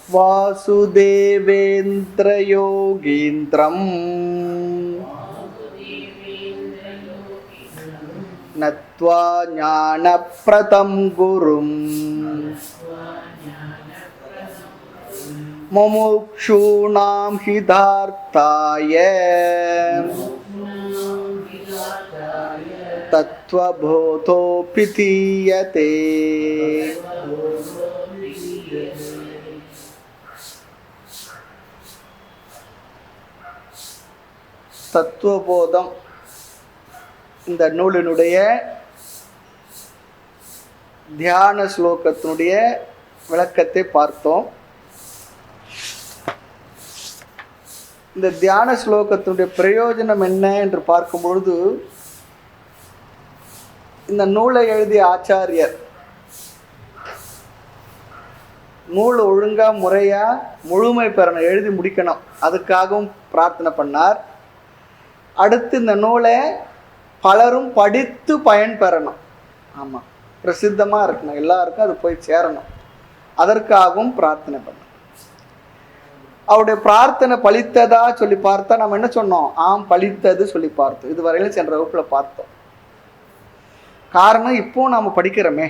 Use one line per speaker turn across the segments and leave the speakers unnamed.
வாசுதேவேந்திர யோகீந்திரம் நத்வா ஞானப்ரதம் குரும் முமுக்ஷூணாம் ஹிதார்த்தாய தத்வபோதோபி தீயதே. தத்துவபோதம் இந்த நூலினுடைய தியான ஸ்லோகத்தினுடைய விளக்கத்தை பார்த்தோம். இந்த தியான ஸ்லோகத்தினுடைய பிரயோஜனம் என்ன என்று பார்க்கும்பொழுது, இந்த நூலை எழுதிய ஆச்சாரியர் நூல் ஒழுங்கா முறையா முழுமை பெறணும், எழுதி முடிக்கணும், அதுக்காகவும் பிரார்த்தனை பண்ணார். அடுத்து இந்த நூலை பலரும் படித்து பயன் பெறணும். ஆமாம், பிரசித்தமாக இருக்கணும், எல்லாருக்கும் அது போய் சேரணும், அதற்காகவும் பிரார்த்தனை பண்ணணும். அவருடைய பிரார்த்தனை பலித்ததா சொல்லி பார்த்தா நம்ம என்ன சொன்னோம்? ஆம், பலித்தது சொல்லி பார்த்தோம். இதுவரையிலும் சென்ற வகுப்பில் பார்த்தோம். காரணம், இப்போ நாம் படிக்கிறோமே,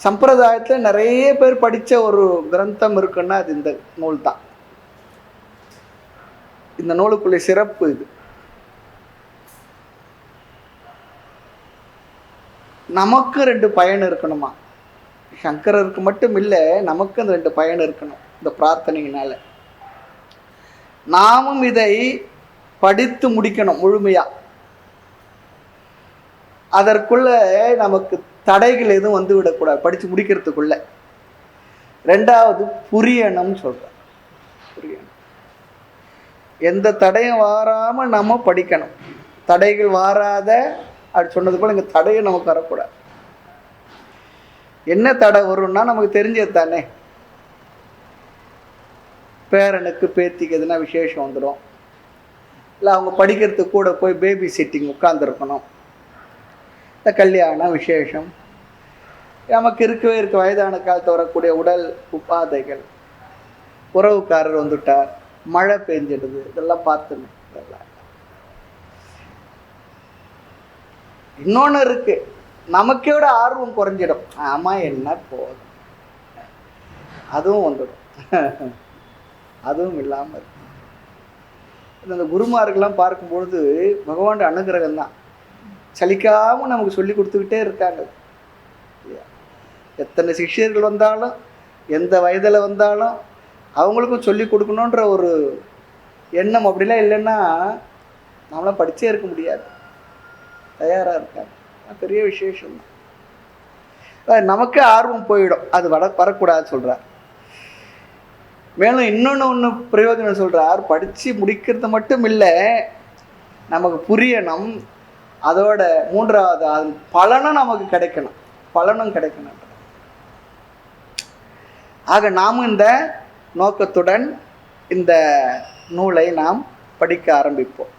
சம்பிரதாயத்தில் நிறைய பேர் படித்த ஒரு கிரந்தம் இருக்குன்னா அது இந்த நூல் தான். இந்த நூலுக்குள்ள சிறப்பு இது. நமக்கு 2 பயன் இருக்கணுமா? சங்கரருக்கு மட்டும் இல்லை, நமக்கு அந்த 2 பயன் இருக்கணும். இந்த பிரார்த்தனையினால நாமும் இதை படித்து முடிக்கணும் முழுமையா. அதற்குள்ள நமக்கு தடைகள் எதுவும் வந்து விடக்கூடாது படித்து முடிக்கிறதுக்குள்ள. 2வது புரியணும்னு சொல்கிறேன். புரியணும், எந்த தடையும் வாராமல் நம்ம படிக்கணும். தடைகள் வாராத அப்படி சொன்னது போல் இங்கே தடையும் நமக்கு வரக்கூடாது. என்ன தடை வரும்னா நமக்கு தெரிஞ்சது தானே. பேரனுக்கு பேத்திக்கு எதுனா விசேஷம் வந்துடும், இல்லை அவங்க படிக்கிறதுக்கு கூட போய் பேபி சிட்டிங் உட்கார்ந்துருக்கணும், இந்த கல்யாணம் விசேஷம், நமக்கு இருக்கவே இருக்க வயதான காலத்தில் வரக்கூடிய உடல் உபாதைகள், உறவுக்காரர் வந்துட்டார், மழை பெஞ்சிடுது, இதெல்லாம் பார்த்துன்னு. இதெல்லாம் இன்னொன்று இருக்கு, நமக்கோட ஆர்வம் குறைஞ்சிடும். ஆமாம், என்ன போதும், அதுவும் வந்துடும். அதுவும் இல்லாமல் இருக்கு. இந்த குருமார்கள்லாம் பார்க்கும்பொழுது பகவான் அனுகிரகம் தான், சலிக்காமல் நமக்கு சொல்லி கொடுத்துக்கிட்டே இருக்காங்க. எத்தனை சிஷ்யர்கள் வந்தாலும் எந்த வயதில் வந்தாலும் அவங்களுக்கும் சொல்லி கொடுக்கணுன்ற ஒரு எண்ணம் அப்படிலாம் இல்லைன்னா நம்மளாம் படித்தே இருக்க முடியாது. தயாராக இருக்காங்க, பெரிய விசேஷம் தான். நமக்கு ஆர்வம் போயிடும், அது வரக்கூடாது சொல்கிறார். மேலும் இன்னொன்று பிரயோஜனம் சொல்கிறார், படித்து முடிக்கிறது மட்டும் இல்லை, நமக்கு புரியணும், அதோட 3வது அது பலனும் நமக்கு கிடைக்கணும், பலனும் கிடைக்கணும். ஆக நாம் இந்த நோக்கத்துடன் இந்த நூலை நாம் படிக்க ஆரம்பிப்போம்.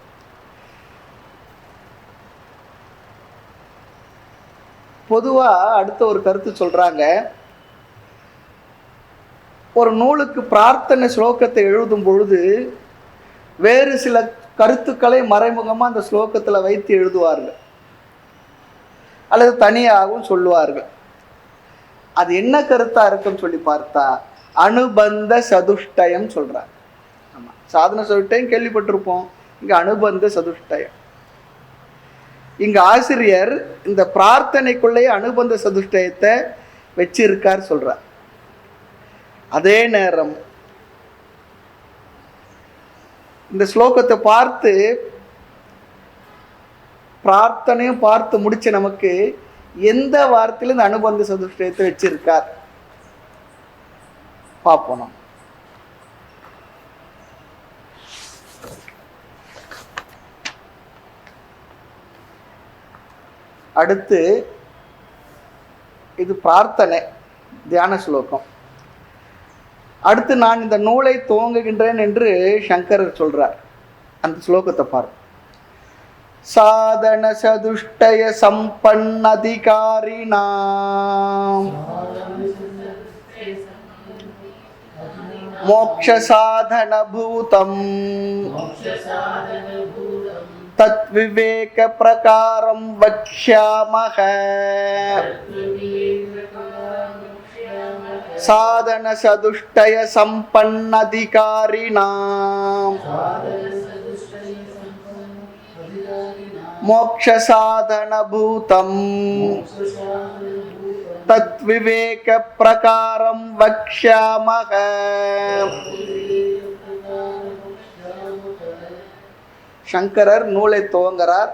பொதுவாக அடுத்த ஒரு கருத்து சொல்கிறாங்க, ஒரு நூலுக்கு பிரார்த்தனை ஸ்லோகத்தை எழுதும் பொழுது வேறு சில கருத்துக்களை மறைமுகமாக அந்த ஸ்லோகத்தில் வைத்து எழுதுவார்கள், அல்லது தனியாகவும் சொல்லுவார்கள். அது என்ன கருத்தாக இருக்குன்னு சொல்லி பார்த்தா அனுபந்த சதுஷ்டயம் சொல்கிறார். ஆமாம், சாதன சதுஷ்டயம் கேள்விப்பட்டிருப்போம், இங்கே அனுபந்த சதுஷ்டயம். இங்கே ஆசிரியர் இந்த பிரார்த்தனைக்குள்ளேயே அனுபந்த சதுஷ்டயத்தை வச்சிருக்கார் சொல்கிறார். அதே நேரம் இந்த ஸ்லோகத்தை பார்த்து பிரார்த்தனையும் பார்த்து முடிச்ச நமக்கு எந்த வார்த்தையில இந்த அனுபந்த சதுஷ்டயத்தை வச்சிருக்கார் பார்ப்போம். அடுத்து இது பிரார்த்தனை தியான ஸ்லோகம். அடுத்து நான் இந்த நூலை துவங்குகின்றேன் என்று சங்கரர் சொல்றார். அந்த ஸ்லோகத்தை பாரு. சாதன சதுஷ்டய சம்பன்னதிகாரிணாம் மோக்ஷ சாதன பூதம் தத் விவேக பிரகாரம் வக்ஷ்யாமஹ. சாதன சதுஷ்டய சம்பன்னதிகாரிணாம் மோக்ஷ சாதன பூதம் தத் விவேக பிரகாரம் வக்ஷ்யாமஹ. சங்கரர் நூலை துவங்குறார்.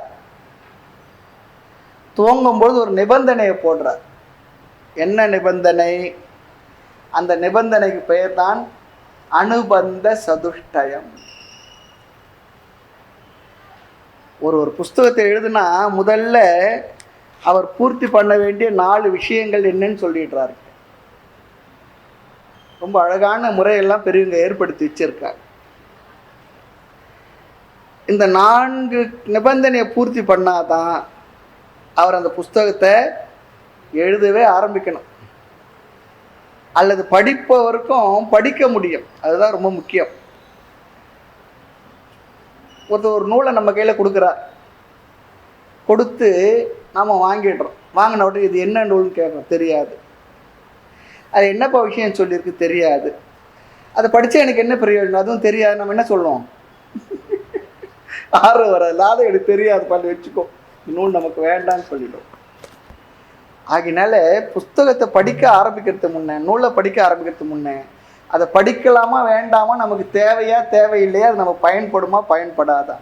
துவங்கும்போது ஒரு நிபந்தனையை போடுறார். என்ன நிபந்தனை? அந்த நிபந்தனைக்கு பெயர் தான் அனுபந்த சதுஷ்டயம். ஒரு புஸ்தகத்தை எழுதுனா முதல்ல அவர் பூர்த்தி பண்ண வேண்டிய 4 விஷயங்கள் என்னன்னு சொல்லிடுறாரு. ரொம்ப அழகான முறையெல்லாம் பெரியவங்க ஏற்படுத்தி வச்சிருக்காங்க. இந்த 4 நிபந்தனையை பூர்த்தி பண்ணாதான் அவர் அந்த புஸ்தகத்தை எழுதவே ஆரம்பிக்கணும், அல்லது படிப்பவருக்கும் படிக்க முடியும். அதுதான் ரொம்ப முக்கியம். ஒரு நூலை நம்ம கையில் கொடுக்குறார், கொடுத்து நாம் வாங்கிடுறோம். வாங்கின உடனே இது என்ன நூல்னு கேட்குறோம், தெரியாது. அது என்னப்பா விஷயம் சொல்லியிருக்கு, தெரியாது. அதை படித்தா எனக்கு என்ன பிரயோஜனம், அதுவும் தெரியாது. நம்ம என்ன சொல்லுவோம், ஆர்வம் வராது, எனக்கு தெரியாது பண்ணி வச்சுக்கோ, நூல் நமக்கு வேண்டாம்னு சொல்லிடும். ஆகினால புஸ்தகத்தை படிக்க ஆரம்பிக்கிறதுக்கு முன்னே, நூலை படிக்க ஆரம்பிக்கிறதுக்கு முன்னே அதை படிக்கலாமா வேண்டாமா, நமக்கு தேவையா தேவையில்லையா, அது நம்ம பயன்படுமா பயன்படாதா,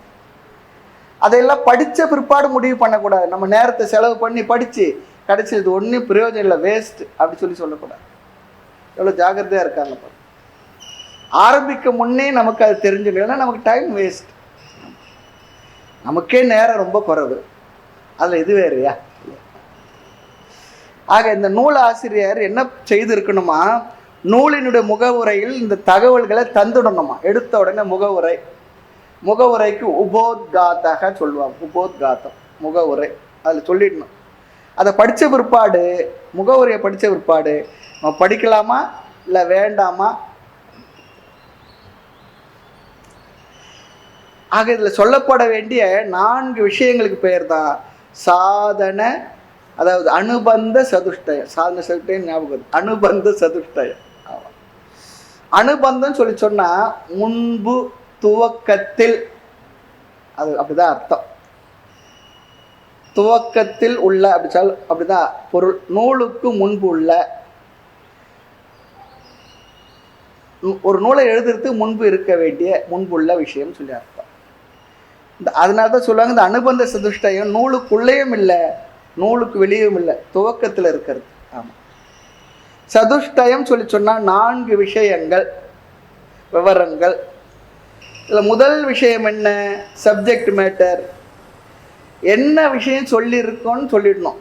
அதையெல்லாம் படித்த பிற்பாடு முடிவு பண்ணக்கூடாது. நம்ம நேரத்தை செலவு பண்ணி படித்து கடைசி இது ஒன்றும் பிரயோஜனம் இல்லை, வேஸ்ட் அப்படி சொல்லக்கூடாது. எவ்வளோ ஜாக்கிரதையாக இருக்காங்க. ஆரம்பிக்க முன்னே நமக்கு அது தெரிஞ்சுக்கலன்னா நமக்கு டைம் வேஸ்ட். நமக்கே நேரம் ரொம்ப குறைவு, அதில் இது வேறையா? ஆக இந்த நூல் ஆசிரியர் என்ன செய்திருக்கணுமா, நூலினுடைய முகவுரையில் இந்த தகவல்களை தந்துடணுமா. எடுத்த உடனே முகவுரைக்கு உபோத்காத்தக சொல்லுவாங்க. உபோத்காத்தம் முகவுரை, அதில் சொல்லிடணும். அதை படித்த பிற்பாடு, முகவுரையை படித்த பிற்பாடு நம்ம படிக்கலாமா இல்லை வேண்டாமா. ஆக இதில் சொல்லப்பட வேண்டிய 4 விஷயங்களுக்கு பெயர் தான் சாதன, அதாவது அனுபந்த சதுஷ்டயம். சாதன சதுஷ்டயம் ஞாபகம், அனுபந்த சதுஷ்டயம். அனுபந்தம் சொல்லி சொன்னா முன்பு துவக்கத்தில், அது அப்படிதான் அர்த்தம். துவக்கத்தில் உள்ள அப்படி சொல், அப்படிதான் பொருள். நூலுக்கு முன்பு உள்ள, ஒரு நூலை எழுதுறதுக்கு முன்பு இருக்க வேண்டிய முன்புள்ள விஷயம் சொல்லி அர்த்தம். அதனால தான் சொல்லுவாங்க இந்த அனுபந்த சதுஷ்டயம் நூலுக்குள்ளேயும் இல்லை நூலுக்கு வெளியும் இல்லை, துவக்கத்தில் இருக்கிறது. ஆமாம், சதுஷ்டயம் சொல்லி சொன்னால் 4 விஷயங்கள், விவரங்கள். இதில் முதல் விஷயம் என்ன, சப்ஜெக்ட் மேட்டர். என்ன விஷயம் சொல்லியிருக்கோன்னு சொல்லிடணும்.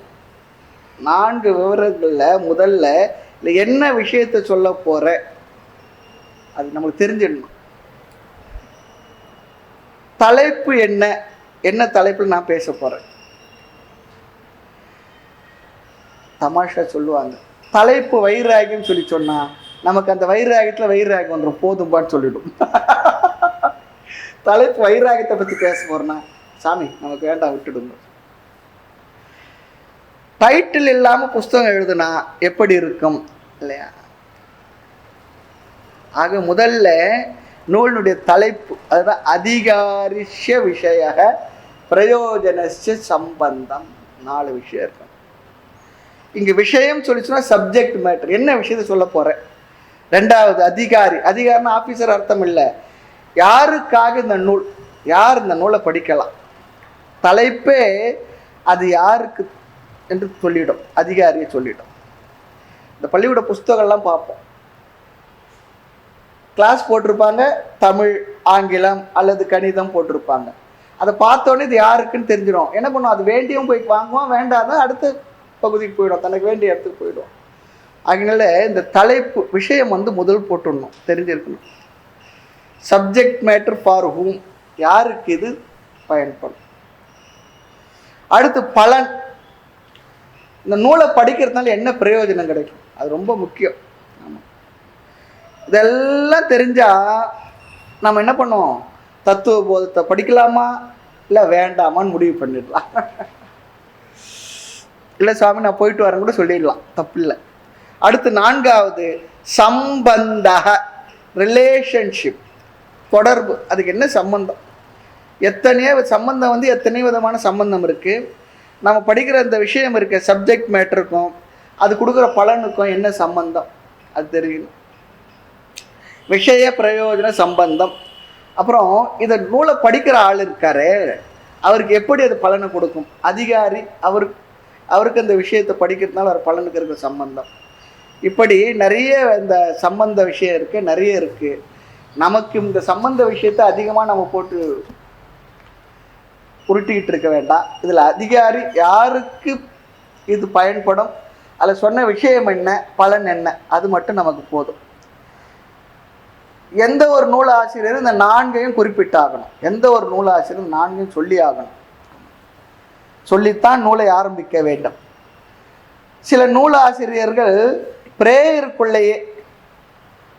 4 விவரங்களில் முதல்ல இல்லை என்ன விஷயத்தை சொல்ல போகிற அது நமக்கு தெரிஞ்சிடணும். தலைப்பு என்ன, என்ன தலைப்பில் நான் பேச போகிறேன். தமாஷா சொல்லுவாங்க, தலைப்பு வைராகியம் சொல்லி சொன்னால் நமக்கு அந்த வைராகியத்தில் வைராகியம் வந்துடும், போதும்பான்னு சொல்லிடும். தலைப்பு வைராகியத்தை பற்றி பேச போகிறேன்னா சாமி நமக்கு வேண்டாம் விட்டுடுங்க. டைட்டில் இல்லாமல் புஸ்தகம் எழுதுனா எப்படி இருக்கும் இல்லையா? ஆக முதல்ல நூலினுடைய தலைப்பு, அதுதான் அதிகாரிஷ்ய விஷய பிரயோஜனஸ்ய சம்பந்தம். 4 விஷயம் இருக்கும் இங்கே. விஷயம் சொல்லி சொன்னால் சப்ஜெக்ட் மேட்டர், என்ன விஷயத்தை சொல்ல போகிறேன். 2வது அதிகாரி. அதிகாரினா ஆஃபீஸர் அர்த்தம் இல்லை, யாருக்காக இந்த நூல், யார் இந்த நூலை படிக்கலாம். தலைப்பே அது யாருக்கு என்று சொல்லிடும், அதிகாரியை சொல்லிடும். இந்த பள்ளியோட புஸ்தகம்லாம் பார்ப்போம், கிளாஸ் போட்டிருப்பாங்க, தமிழ், ஆங்கிலம் அல்லது கணிதம் போட்டிருப்பாங்க. அதை பார்த்தோன்னே இது யாருக்குன்னு தெரிஞ்சிடும். என்ன பண்ணுவோம், அது வேண்டியும் போய் வாங்குவோம், வேண்டாதான் அடுத்த பகுதிக்கு போயிடும், தனக்கு வேண்டிய இடத்துக்கு போயிடும். அதனால இந்த தலைப்பு விஷயம் முதல் போட்டுடணும், தெரிஞ்சிருக்கணும். சப்ஜெக்ட் மேட்டர் ஃபார் ஹூம், யாருக்கு இது பயன்படும். அடுத்து பலன், இந்த நூலை படிக்கிறதுனால என்ன பிரயோஜனம் கிடைக்கும், அது ரொம்ப முக்கியம். ஆமாம், இதெல்லாம் தெரிஞ்சா நம்ம என்ன பண்ணுவோம்? தத்துவ போதத்தை படிக்கலாமா இல்லை வேண்டாமான்னு முடிவு பண்ணிடலாம். இல்லை சாமி நான் போயிட்டு வரேன் கூட சொல்லிடலாம், தப்பு இல்லை. அடுத்து 4வது சம்பந்த, ரிலேஷன்ஷிப், தொடர்பு. அதுக்கு என்ன சம்பந்தம்? எத்தனையோ சம்பந்தம் வந்து எத்தனையோ விதமான சம்பந்தம் இருக்குது. நம்ம படிக்கிற இந்த விஷயம் இருக்க சப்ஜெக்ட் மேட்டருக்கும் அது கொடுக்குற பலனுக்கும் என்ன சம்பந்தம் அது தெரியணும். விஷய பிரயோஜன சம்பந்தம். அப்புறம் இதை நூலை படிக்கிற ஆள் இருக்காரு, அவருக்கு எப்படி அது பலனை கொடுக்கும்? அதிகாரி அவருக்கு அந்த விஷயத்தை படிக்கிறதுனால அவர் பலனுக்கு இருக்க சம்பந்தம். இப்படி நிறைய இந்த சம்பந்த விஷயம் இருக்குது, நிறைய இருக்குது. நமக்கு இந்த சம்பந்த விஷயத்தை அதிகமாக நம்ம போட்டு உருட்டிக்கிட்டு இருக்க வேண்டாம். இதில் அதிகாரி யாருக்கு இது பயன்படும், அதில் சொன்ன விஷயம் என்ன, பலன் என்ன, அது மட்டும் நமக்கு போதும். எந்த ஒரு நூல் ஆசிரியரும் இந்த 4ஐயும் குறிப்பிட்டாகணும். எந்த ஒரு நூல் ஆசிரியரும் 4ஐயும் சொல்லி ஆகணும். சொல்லித்தான் நூலை ஆரம்பிக்க வேண்டும். சில நூலாசிரியர்கள் பிரேயருக்குள்ளேயே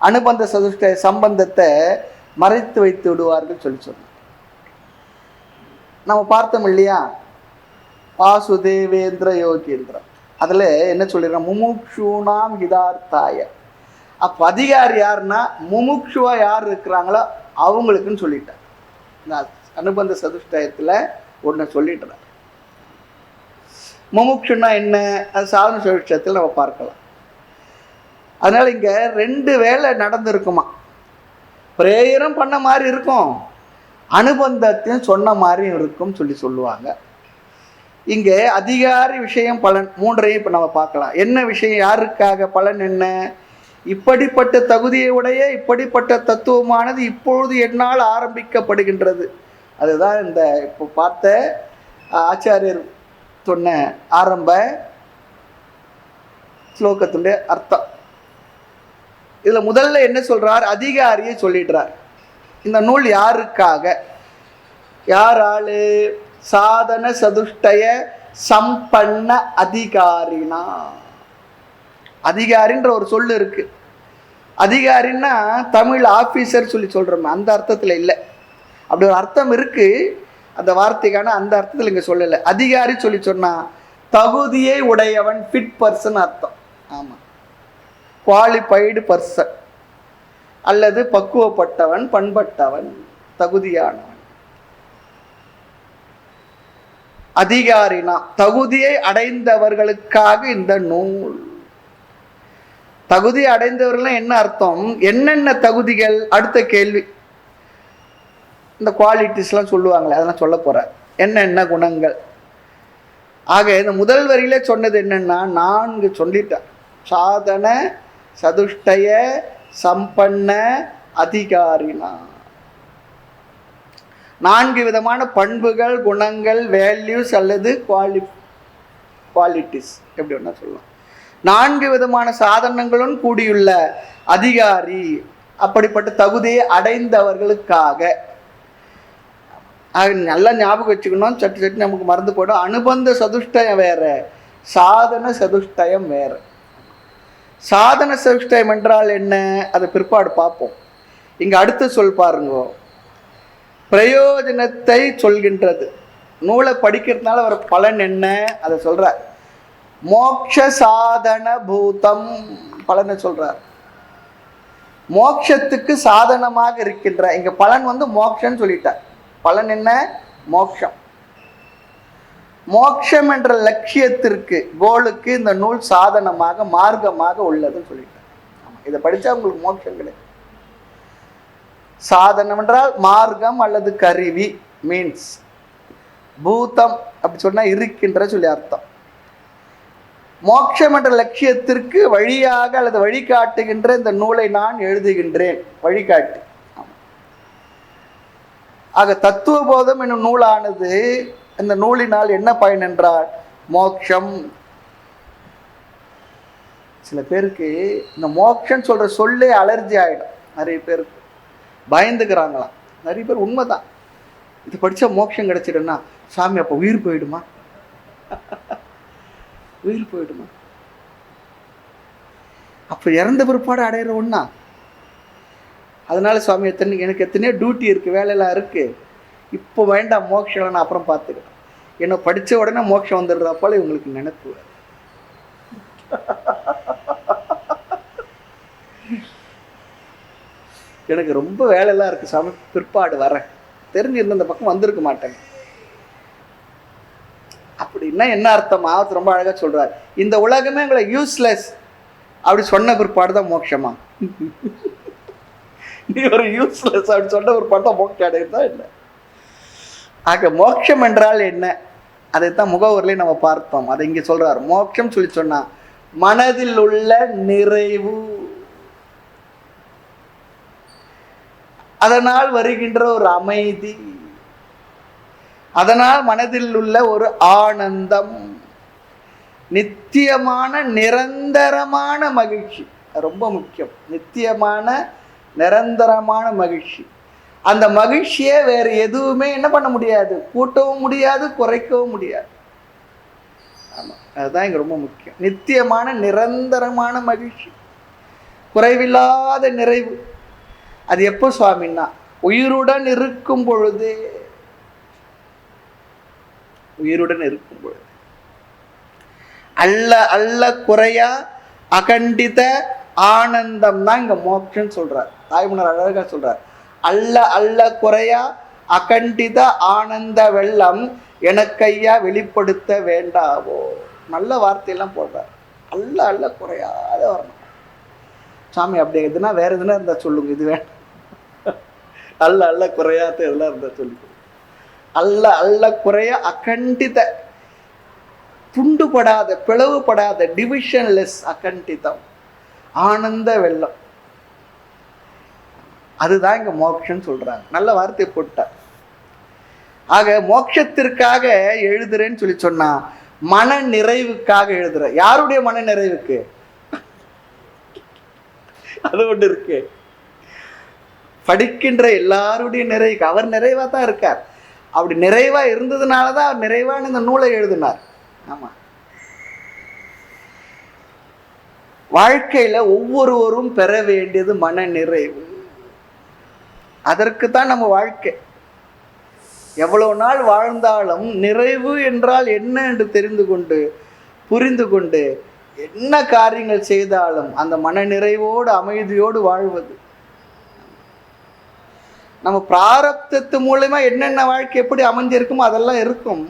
அனுபந்த சதுஷ்ட சம்பந்தத்தை மறைத்து வைத்து விடுவார்கள் சொன்னார். நம்ம பார்த்தோம் இல்லையா, வாசுதேவேந்திர யோகேந்திர, அதில் என்ன சொல்லிடுறோம்? முமுக்ஷூனாம் ஹிதார்த்தாய. அப்போ அதிகாரி யாருன்னா முமுக்ஷுவா யார் இருக்கிறாங்களோ அவங்களுக்குன்னு சொல்லிட்டார். நான் அனுபந்த சதுஷ்டயத்தில் ஒன்று சொல்லிட்டுறேன். முமுக்ஷுன்னா என்ன, அது சாதன சதுஷ்டயத்தில் நம்ம பார்க்கலாம். அதனால் இங்கே 2 வேலை நடந்திருக்குமா. பிரேயரும் பண்ண மாதிரி இருக்கும், அனுபந்தத்தையும் சொன்ன மாதிரியும் இருக்கும் சொல்லுவாங்க. இங்கே அதிகாரி விஷயம் பலன் 3ஐயும் இப்போ நம்ம பார்க்கலாம். என்ன விஷயம், யாருக்காக பலன் என்ன? இப்படிப்பட்ட தகுதியை உடைய இப்படிப்பட்ட தத்துவமானது இப்பொழுது என்னால் ஆரம்பிக்கப்படுகின்றது. அதுதான் இந்த இப்போ பார்த்த ஆச்சாரியர் சொன்ன ஆரம்ப ஸ்லோகத்துடைய அர்த்தம். இதில் முதல்ல என்ன சொல்றார்? அதிகாரியை சொல்லிடுறார். இந்த நூல் யாருக்காக? யார் ஆளு? சாதன சதுஷ்டய சம்பன்ன அதிகாரினா. அதிகாரின்ற ஒரு சொல்லு இருக்கு. அதிகாரின்னா தமிழ் ஆபீசர் சொல்றோம், அந்த அர்த்தத்தில் இல்லை. அப்படி ஒரு அர்த்தம் இருக்கு அந்த வார்த்தைக்கான, அந்த அர்த்தத்தில் இங்கே சொல்லலை. அதிகாரி சொன்னா தகுதியை உடையவன், ஃபிட் பர்சன் அர்த்தம். ஆமாம், குவாலிஃபைடு பர்சன் அல்லது பக்குவப்பட்டவன், பண்பட்டவன், தகுதியானவன். அதிகாரினா தகுதியை அடைந்தவர்களுக்காக இந்த நூல். தகுதி அடைந்தவர்கள் என்ன அர்த்தம்? என்னென்ன தகுதிகள்? அடுத்த கேள்வி. இந்த குவாலிட்டிஸ்லாம் சொல்லுவாங்களே, அதெல்லாம் சொல்ல போறார். என்னென்ன குணங்கள்? ஆக இந்த முதல் வரியில சொன்னது என்னன்னா 4 சொல்லிட்டார். சாதன சதுஷ்டய சம்பன்ன அதிகாரினா. 4 விதமான பண்புகள், குணங்கள், வேல்யூஸ் அல்லது குவாலிட்டிஸ், எப்படி ஒன்றா சொல்லலாம். 4 விதமான சாதனங்களும் கூடியுள்ள அதிகாரி. அப்படிப்பட்ட தகுதியை அடைந்தவர்களுக்காக. நல்லா ஞாபகம் வச்சுக்கணும், சட்டு நமக்கு மறந்து போடும். அனுபந்த சதுஷ்டயம் வேற, சாதன சதுஷ்டயம் வேற. சாதன சதுஷ்டயம் என்றால் என்ன, அதை பிற்பாடு பார்ப்போம். இங்க அடுத்த சொல் பாருங்க, பிரயோஜனத்தை சொல்கின்றது. நூலை படிக்கிறதுனால வர பலன் என்ன அதை சொல்றார். மோக்ஷ சாதன பூதம் பலனை சொல்றார். மோக்ஷத்துக்கு சாதனமாக இருக்கின்ற, இங்க பலன் மோக்ஷன்னு சொல்லிட்டார். பலன் என்ன? மோக்ஷம். மோக்ஷம் என்ற லட்சியத்திற்கு, கோலுக்கு இந்த நூல் சாதனமாக, மார்க்கமாக உள்ளதுன்னு சொல்லிட்டார். இதை படிச்சா உங்களுக்கு மோட்சம் கிடைக்கும். சாதனம் என்றால் மார்க்கம் அல்லது கருவி, மீன்ஸ். பூதம் அப்படி சொன்னா இருக்கின்ற சொல்லி அர்த்தம். மோட்சம் என்ற லட்சியத்திற்கு வழியாக அல்லது வழிகாட்டுகின்ற இந்த நூலை நான் எழுதுகின்றேன், வழிகாட்டி. ஆக தத்துவ போதம் என்னும் நூலானது, இந்த நூலினால் என்ன பயன் என்றால் மோட்சம். சில பேருக்கு இந்த மோட்சம் சொல்ற சொல்லே அலர்ஜி ஆயிடும். நிறைய பேருக்கு பயந்துக்கிறாங்களாம். நிறைய பேர் உண்மைதான், இது படிச்சா மோட்சம் கிடைச்சிடும்னா சாமி அப்போ உயிர் போயிடுமா? உயிர் போயிடுமா? அப்ப இறந்த பிற்பாடு அடையிற ஒண்ணா? அதனால சுவாமி எனக்கு எத்தனையோ டியூட்டி இருக்குது, வேலையெல்லாம் இருக்குது, இப்போ வேண்டாம் மோட்சம், நான் அப்புறம் பார்த்துக்கிறேன். என்னை படித்த உடனே மோட்சம் வந்துடுறப்போல இவங்களுக்கு நினைப்பு. எனக்கு ரொம்ப வேலையெல்லாம் இருக்குது சாமி, பிற்பாடு வரேன், தெரிஞ்சிருந்த அந்த பக்கம் வந்திருக்க மாட்டேங்க. அப்படின்னா என்ன அர்த்தம்? ஆவத்து ரொம்ப அழகாக சொல்கிறார், இந்த உலகமே உங்களை யூஸ்லெஸ் அப்படி சொன்ன பிற்பாடு தான் மோட்சமா? நீ ஒரு யூஸ்லெஸ் அப்படி சொன்ன பிற்பாடு தான் மோட்சம் அடையுதா இல்லை? ஆக மோட்சம் என்றால் என்ன? அதைத்தான் முகவரிலே நம்ம பார்த்தோம். அதை இங்கே சொல்றார். மோட்சம் சொல்லி சொன்னா மனதில் உள்ள நிறைவு, அதனால் வருகின்ற ஒரு அமைதி, அதனால் மனதில் உள்ள ஒரு ஆனந்தம், நித்தியமான நிரந்தரமான மகிழ்ச்சி. ரொம்ப முக்கியம், நித்தியமான நிரந்தரமான மகிழ்ச்சி. அந்த மகிழ்ச்சியை வேறு எதுவுமே என்ன பண்ண முடியாது, கூட்டவும் முடியாது, குறைக்கவும் முடியாது. ஆமாம், அதுதான் இங்கே ரொம்ப முக்கியம். நித்தியமான நிரந்தரமான மகிழ்ச்சி, குறைவில்லாத நிறைவு. அது எப்போ சுவாமின்னா உயிருடன் இருக்கும் பொழுது, உயிருடன் இருக்கும் பொழுது. அல்ல அல்ல குறையா அகண்டித ஆனந்தம் தான் இங்க மோட்சம் சொல்றார். தாய்மன்னர் அழகா சொல்றார், அல்ல அல்ல குறையா அகண்டித ஆனந்த வெள்ளம் எனக்கையா வெளிப்படுத்த வேண்டாவோ. நல்ல வார்த்தையெல்லாம் போடுறார். அல்ல அல்ல குறையாத வரணும் சாமி. அப்படி எதுனா வேற எதுனா இருந்தா சொல்லுங்க, இது வேண்டாம். அல்ல அல்ல குறையாத எல்லாம் இருந்தா சொல்லி, அல்ல அல்ல குறைய அகண்டித, துண்டுபடாத, பிளவுபடாத, டிவிஷன்லெஸ் அகண்டிதம், ஆனந்த வெள்ளம். அதுதான் இங்க மோட்சம் சொல்றாங்க. நல்ல வார்த்தை போட்டார். ஆக மோட்சத்திற்காக எழுதுறேன்னு சொல்லி சொன்னா மன நிறைவுக்காக எழுதுற. யாருடைய மன நிறைவுக்கு? அது ஒன்று இருக்கு. படிக்கின்ற எல்லாருடைய நிறைவுக்கு. அவர் நிறைவா தான் இருக்கார். அப்படி நிறைவா இருந்ததுனாலதான் அவர் நிறைவான இந்த நூலை எழுதினார். ஆமா, வாழ்க்கையில ஒவ்வொருவரும் பெற வேண்டியது மன நிறைவு. அதற்கு தான் நம்ம வாழ்க்கை. எவ்வளவு நாள் வாழ்ந்தாலும் நிறைவு என்றால் என்ன என்று தெரிந்து கொண்டு புரிந்து கொண்டு என்ன காரியங்கள் செய்தாலும் அந்த மன நிறைவோடு அமைதியோடு வாழ்வது. நம்ம பிராரப்தத்து மூலமா என்னென்ன வாழ்க்கை எப்படி அமைஞ்சிருக்குமோ அதெல்லாம் இருக்கும்.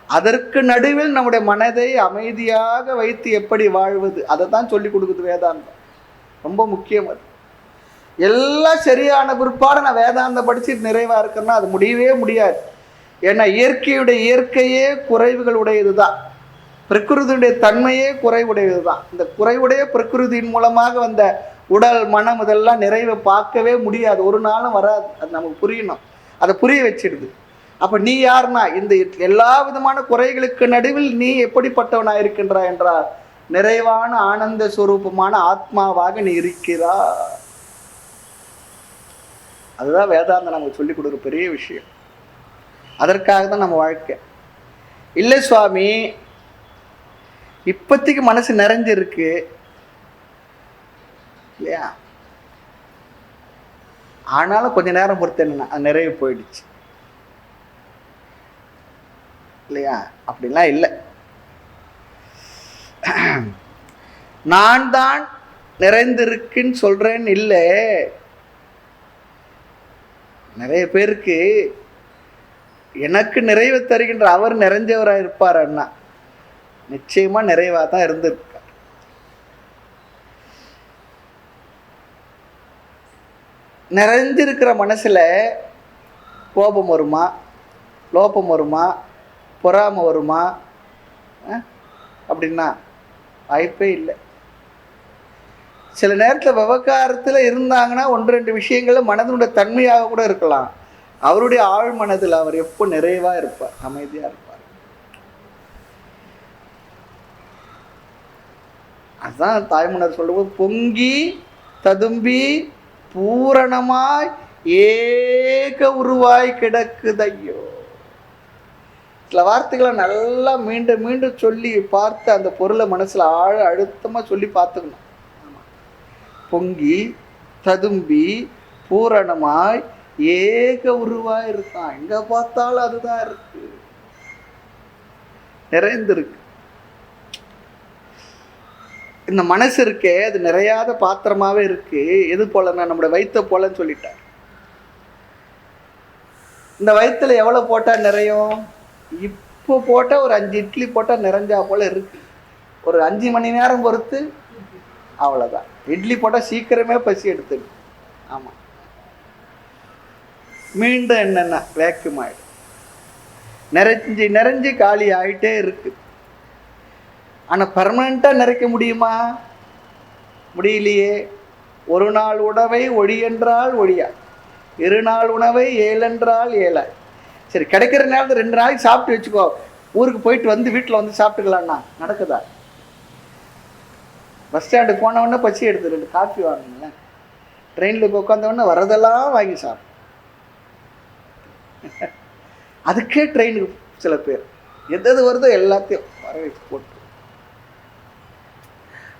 அதற்கு நடுவில் நம்முடைய மனதை அமைதியாக வைத்து எப்படி வாழ்வது, அதை தான் சொல்லி கொடுக்குது வேதாந்தம். ரொம்ப முக்கியம். அது எல்லாம் சரியான பிற்பாடு நான் வேதாந்தம் படிச்சுட்டு நிறைவா இருக்கிறேன்னா அது முடியவே முடியாது. ஏன்னா இயற்கையே குறைவுகள் உடையது தான். பிரகிருதியுடைய தன்மையே குறைவுடையது தான். இந்த குறைவுடைய பிரகிருதியின் மூலமாக வந்த உடல் மனம் இதெல்லாம் நிறைவை பார்க்கவே முடியாது, ஒரு நாளும் வராது. அது நமக்கு புரியணும், அதை புரிய வச்சிடுது. அப்ப நீ யாருன்னா இந்த எல்லா விதமான குறைகளுக்கு நடுவில் நீ எப்படிப்பட்டவனா இருக்கின்றா என்றால் நிறைவான ஆனந்த ஸ்வரூபமான ஆத்மாவாக நீ இருக்கிறா. அதுதான் வேதாந்தம் நமக்கு சொல்லிக் கொடுக்குற பெரிய விஷயம். அதற்காக தான் நம்ம வாழ்க்கை. இல்லை சுவாமி, இப்போதைக்கு மனசு நிறைஞ்சிருக்கு இல்லையா, ஆனாலும் கொஞ்ச நேரம் பொறுத்து என்னன்னா அது நிறைவு போயிடுச்சு இல்லையா? அப்படிலாம் இல்லை. நான் தான் நிறைந்திருக்குன்னு சொல்றேன்னு இல்லை. நிறைய பேருக்கு எனக்கு நிறைவு தருகின்ற அவர் நிறைஞ்சவராக இருப்பார் அண்ணா, நிச்சயமா நிறைவா தான் இருந்திருக்கார். நிறைஞ்சிருக்கிற மனசுல கோபம் வருமா, லோபம் வருமா, பொறாமை வருமா? அப்படின்னா வாய்ப்பே இல்லை. சில நேரத்தில் விவகாரத்தில் இருந்தாங்கன்னா ஒன்று ரெண்டு விஷயங்கள் மனதனுடைய தன்மையாக கூட இருக்கலாம். அவருடைய ஆழ் மனதில் அவர் எப்போ நிறைவா இருப்பார், அமைதியா இருப்பார். அதுதான் தாய்மன்னர் சொல்லும்போது பொங்கி ததும்பி பூரணமாய் ஏக உருவாய் கிடக்குதையோ. சில வார்த்தைகளை நல்லா மீண்டும் மீண்டும் சொல்லி பார்த்து அந்த பொருளை மனசுல ஆழ அழுத்தமா சொல்லி பார்த்துக்கணும். பொங்கி ததும்பி பூரணமாய் ஏக உருவாய் இருக்கான். எங்க பார்த்தாலும் அதுதான் இருக்கு, நிறைந்திருக்கு. இந்த மனசு இருக்கே, அது நிறையாத பாத்திரமாவே இருக்கு. எது போலன்னா நம்முடைய வயிற்ற போலன்னு சொல்லிட்டார். இந்த வயிற்றுல எவ்வளவு போட்டா நிறையும்? இப்போ போட்டா ஒரு 5 இட்லி போட்டா நிறைஞ்சா போல இருக்கு. ஒரு 5 மணி நேரம் பொறுத்து அவ்வளவுதான். இட்லி போட்டா சீக்கிரமே பசி எடுத்துடு. ஆமா, மீண்டும் என்னன்னா வேக்யூம் ஆயிடும். நிறைஞ்சு நிறைஞ்சு காலி ஆயிட்டே இருக்கு. ஆனா பெர்மனண்டா நிறைக்க முடியுமா? முடியலையே. ஒரு நாள் உணவை ஒழி என்றால் ஒழியா, 2 நாள் உணவை 7 என்றால் 7. சரி, கிடைக்கிற நேரத்தில் 2 நாளைக்கு சாப்பிட்டு வச்சுக்கோ. ஊருக்கு போயிட்டு வந்து வீட்டில் வந்து சாப்பிட்டுக்கலாம்னா நடக்குதா? பஸ் ஸ்டாண்டுக்கு போனவொடனே பசி எடுத்து 2 காஃபி வாங்கினேன். ட்ரெயினில் போய் உட்காந்தவொடனே வரதெல்லாம் வாங்கி சாப்பிடும். அதுக்கே ட்ரெயினுக்கு சில பேர் எது வருதோ எல்லாத்தையும் வர வச்சு போட்டு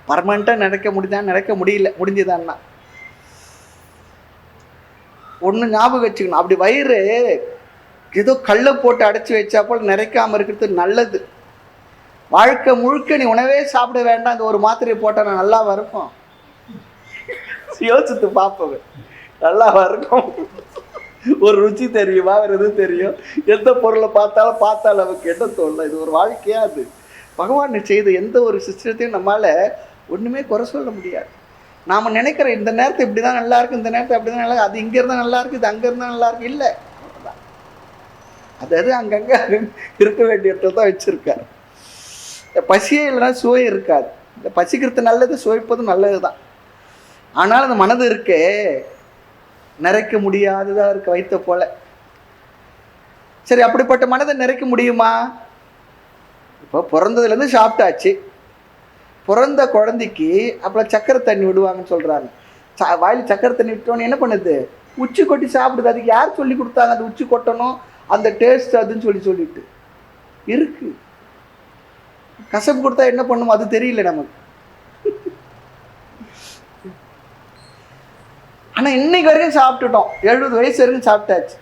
பர்மனெண்ட்டாக நடக்க முடியுதான்? நடக்க முடியல. முடிஞ்சுதான்னா ஒன்று ஞாபகம் வச்சுக்கணும். அப்படி வயிறு ஏதோ கல்லை போட்டு அடைச்சி வச்சா போல் நிறைக்காமல் இருக்கிறது நல்லது. வாழ்க்கை முழுக்க நீ உணவே சாப்பிட வேண்டாம், இந்த ஒரு மாத்திரையை போட்டால் நான் நல்லா இருக்கும். யோசித்து பார்ப்பது நல்லா இருக்கும். ஒரு ருச்சி தெரியுமா? வேறு எதுவும் தெரியும்? எந்த பொருளை பார்த்தாலும் அவருக்கு என்ன தோணல? இது ஒரு வாழ்க்கையா? அது பகவான் செய்த எந்த ஒரு சிஸ்டத்தையும் நம்மளால ஒன்றுமே குறை சொல்ல முடியாது. நாம் நினைக்கிற இந்த நேரத்தை இப்படி தான் நல்லா இருக்கு, இந்த நேரத்தை அப்படி தான் நல்லா, அது இங்கே இருந்தால் நல்லா இருக்குது, இது அங்கே இருந்தால் நல்லா இருக்கு. இல்லை, அதாவது அங்கங்கே இருக்க வேண்டிய இடத்துல தான் வச்சுருக்காரு. பசியே இல்லைன்னா சுவை இருக்காது. இந்த பசிக்கிறது நல்லது, சுவைப்பதும் நல்லது தான். ஆனால் அந்த மனது இருக்கே, நிறைக்க முடியாததாக இருக்க வைத்த போல. சரி, அப்படிப்பட்ட மனதை நிறைக்க முடியுமா? இப்போ பிறந்ததுலேருந்து சாப்பிட்டாச்சு. பிறந்த குழந்தைக்கு அப்புறம் சக்கரை தண்ணி விடுவாங்கன்னு சொல்கிறாங்க. வாயில் சக்கரை தண்ணி விட்டோன்னு என்ன பண்ணுது? உச்சி கொட்டி சாப்பிடுது. அதுக்கு யார் சொல்லி கொடுத்தாங்க அது உச்சி கொட்டணும், அந்த டேஸ்ட் அதுன்னு சொல்லிட்டு இருக்கு. கசப்பு கொடுத்தா என்ன பண்ணுமோ அது தெரியல நமக்கு. ஆனால் இன்னைக்கு வரைக்கும் சாப்பிட்டுட்டோம். 70 வயசு வரைக்கும் சாப்பிட்டாச்சு.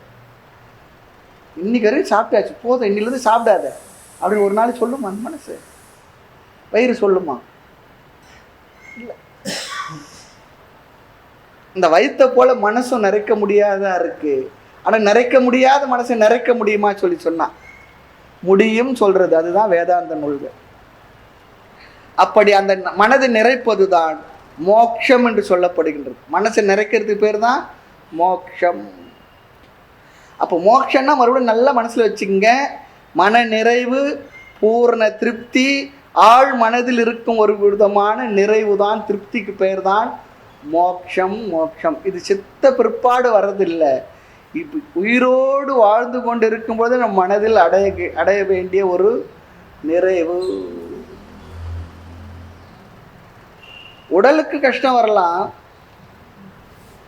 இன்னைக்கு வரைக்கும் சாப்பிட்டாச்சு, போதும் இன்னிலேருந்து சாப்பிடாத அப்படின்னு ஒரு நாள் சொல்லுமா மனசு? வயிறு சொல்லுமா? இல்லை. இந்த வயிற்ற போல மனசும் நிறைக்க முடியாதா இருக்கு. ஆனால் நிறைக்க முடியாத மனசை நிறைக்க முடியுமா சொன்னா முடியும் சொல்றது. அதுதான் வேதாந்த நூல்கள். அப்படி அந்த மனதை நிறைப்பதுதான் மோட்சம் என்று சொல்லப்படுகின்றது. மனசை நிறைக்கிறதுக்கு பேர் தான் மோட்சம். அப்போ மோட்சம்னா மறுபடியும் நல்லா மனசில் வச்சுக்கங்க. மன நிறைவு, பூர்ண திருப்தி, ஆழ் மனதில் இருக்கும் ஒரு விதமான நிறைவு தான், திருப்திக்கு பெயர் தான் மோட்சம். மோட்சம் இது சித்த பிற்பாடு வர்றதில்லை. இப்போ உயிரோடு வாழ்ந்து கொண்டு இருக்கும்போது நம் மனதில் அடைய வேண்டிய ஒரு நிறைவு. உடலுக்கு கஷ்டம் வரலாம்,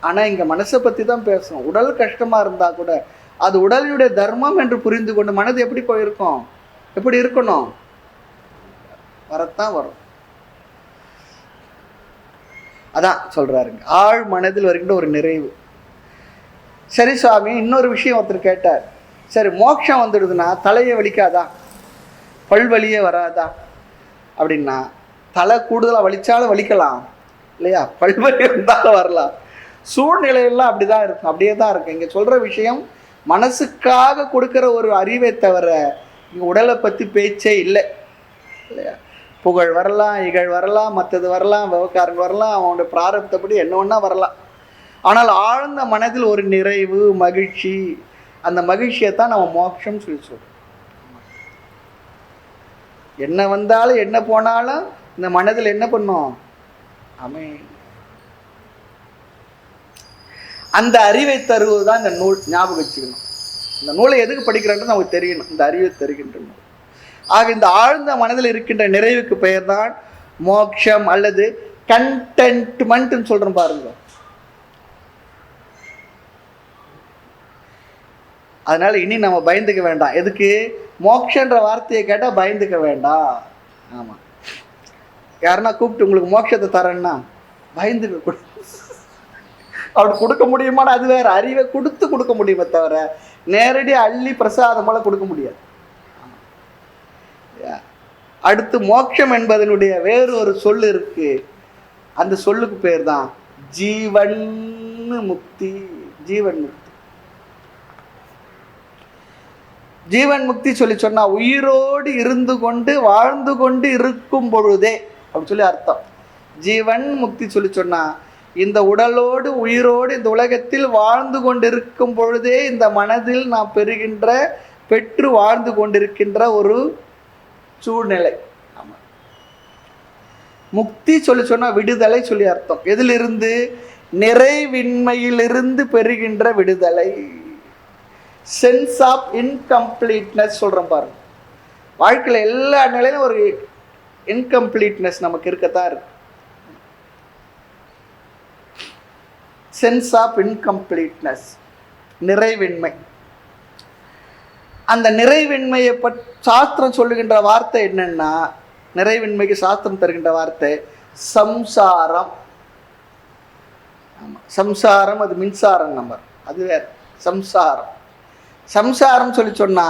ஆனால் இங்கே மனசை பற்றி தான் பேசணும். உடல் கஷ்டமாக இருந்தால் கூட அது உடலினுடைய தர்மம் என்று புரிந்து கொண்டு மனது எப்படி போயிருக்கும், எப்படி இருக்கணும், வரத்தான் வரும். அதான் சொல்றாருங்க, ஆழ் மனதில் வருகின்ற ஒரு நிறைவு. சரி சுவாமி, இன்னொரு விஷயம் ஒருத்தர் கேட்டார். சரி, மோட்சம் வந்துடுதுன்னா தலையை வலிக்காதா, பல்வலியே வராதா அப்படின்னா, தலை கூடுதலாக வலிச்சாலும் வலிக்கலாம் இல்லையா, பல்வலி இருந்தாலும் வரலாம். சூழ்நிலையெல்லாம் அப்படிதான் இருக்கும், அப்படியே தான் இருக்கும். இங்கே சொல்கிற விஷயம் மனசுக்காக கொடுக்குற ஒரு அறிவை தவிர இங்கே உடலை பற்றி பேச்சே இல்லை இல்லையா. புகழ் வரலாம், இகழ் வரலாம், மற்றது வரலாம், விவகாரம் வரலாம், அவனுடைய பிராரப்தப்படி என்ன ஒன்றா வரலாம். ஆனால் ஆழ்ந்த மனதில் ஒரு நிறைவு, மகிழ்ச்சி, அந்த மகிழ்ச்சியை தான் நம்ம மோட்சம் சொல்லி சொல்றோம். என்ன வந்தாலும் என்ன போனாலும் இந்த மனதில் என்ன பண்ணும், அந்த அறிவை தருவது தான் இந்த நூல். ஞாபகம் வச்சுக்கணும், இந்த நூலை எதுக்கு படிக்கிறோன்றது நமக்கு தெரியணும். இந்த அறிவை தருகின்ற நூல். ஆக இந்த ஆழ்ந்த மனதில் இருக்கின்ற நிறைவுக்கு பெயர் தான் மோட்சம் அல்லது கண்டென்ட்மெண்ட் சொல்றோம் பாருங்க. அதனால இனி நம்ம பயந்துக்க வேண்டாம். எதுக்கு? மோட்சன்ற வார்த்தையை கேட்டால் பயந்துக்க வேண்டாம். ஆமா, யாருன்னா கூப்பிட்டு உங்களுக்கு மோட்சத்தை தரேன்னா பயந்துக்க கூடாது. அப்படி கொடுக்க முடியுமானா அது வேற. அறிவை கொடுக்க முடியுமே தவிர நேரடி அள்ளி பிரசாதம் போல கொடுக்க முடியாது. அடுத்து மோட்சம் என்பதனுடைய வேறு ஒரு சொல் இருக்கு. அந்த சொல்லுக்கு பேர் தான் ஜீவன் முக்தி. ஜீவன் முக்தி. ஜீவன் முக்தி சொல்லி சொன்னா உயிரோடு இருந்து கொண்டு வாழ்ந்து கொண்டு இருக்கும் பொழுதே அப்படி சொல்லி அர்த்தம். ஜீவன் முக்தி சொல்லி சொன்னா இந்த உடலோடு உயிரோடு இந்த உலகத்தில் வாழ்ந்து கொண்டிருக்கும் பொழுதே இந்த மனதில் நாம் பெற்று வாழ்ந்து கொண்டிருக்கின்ற ஒரு சூழ்நிலை. ஆமா. முக்தி சொல்லி சொன்னா விடுதலை சொல்லி அர்த்தம். எதிலிருந்து? நிறைவின்மையிலிருந்து பெறுகின்ற விடுதலை. சென்ஸ் ஆஃப் இன்கம்ப்ளீட்னஸ் சொல்றோம் பாருங்க. வாழ்க்கையில் எல்லா நிலையிலும் ஒரு இன்கம்ப்ளீட்னஸ் நமக்கு இருக்கத்தான் இருக்கு. சென்ஸ் ஆஃப் இன்கம்ப்ளீட்னஸ், நிறைவின்மை. அந்த நிறைவின்மையை சாஸ்திரம் சொல்லுகின்ற வார்த்தை என்னன்னா, நிறைவின்மைக்கு சாஸ்திரம் தருகின்ற வார்த்தை சம்சாரம். சம்சாரம் அது மின்சாரம் நம்பர், அது வேற. சம்சாரம் சம்சாரம் சொல்லி சொன்னா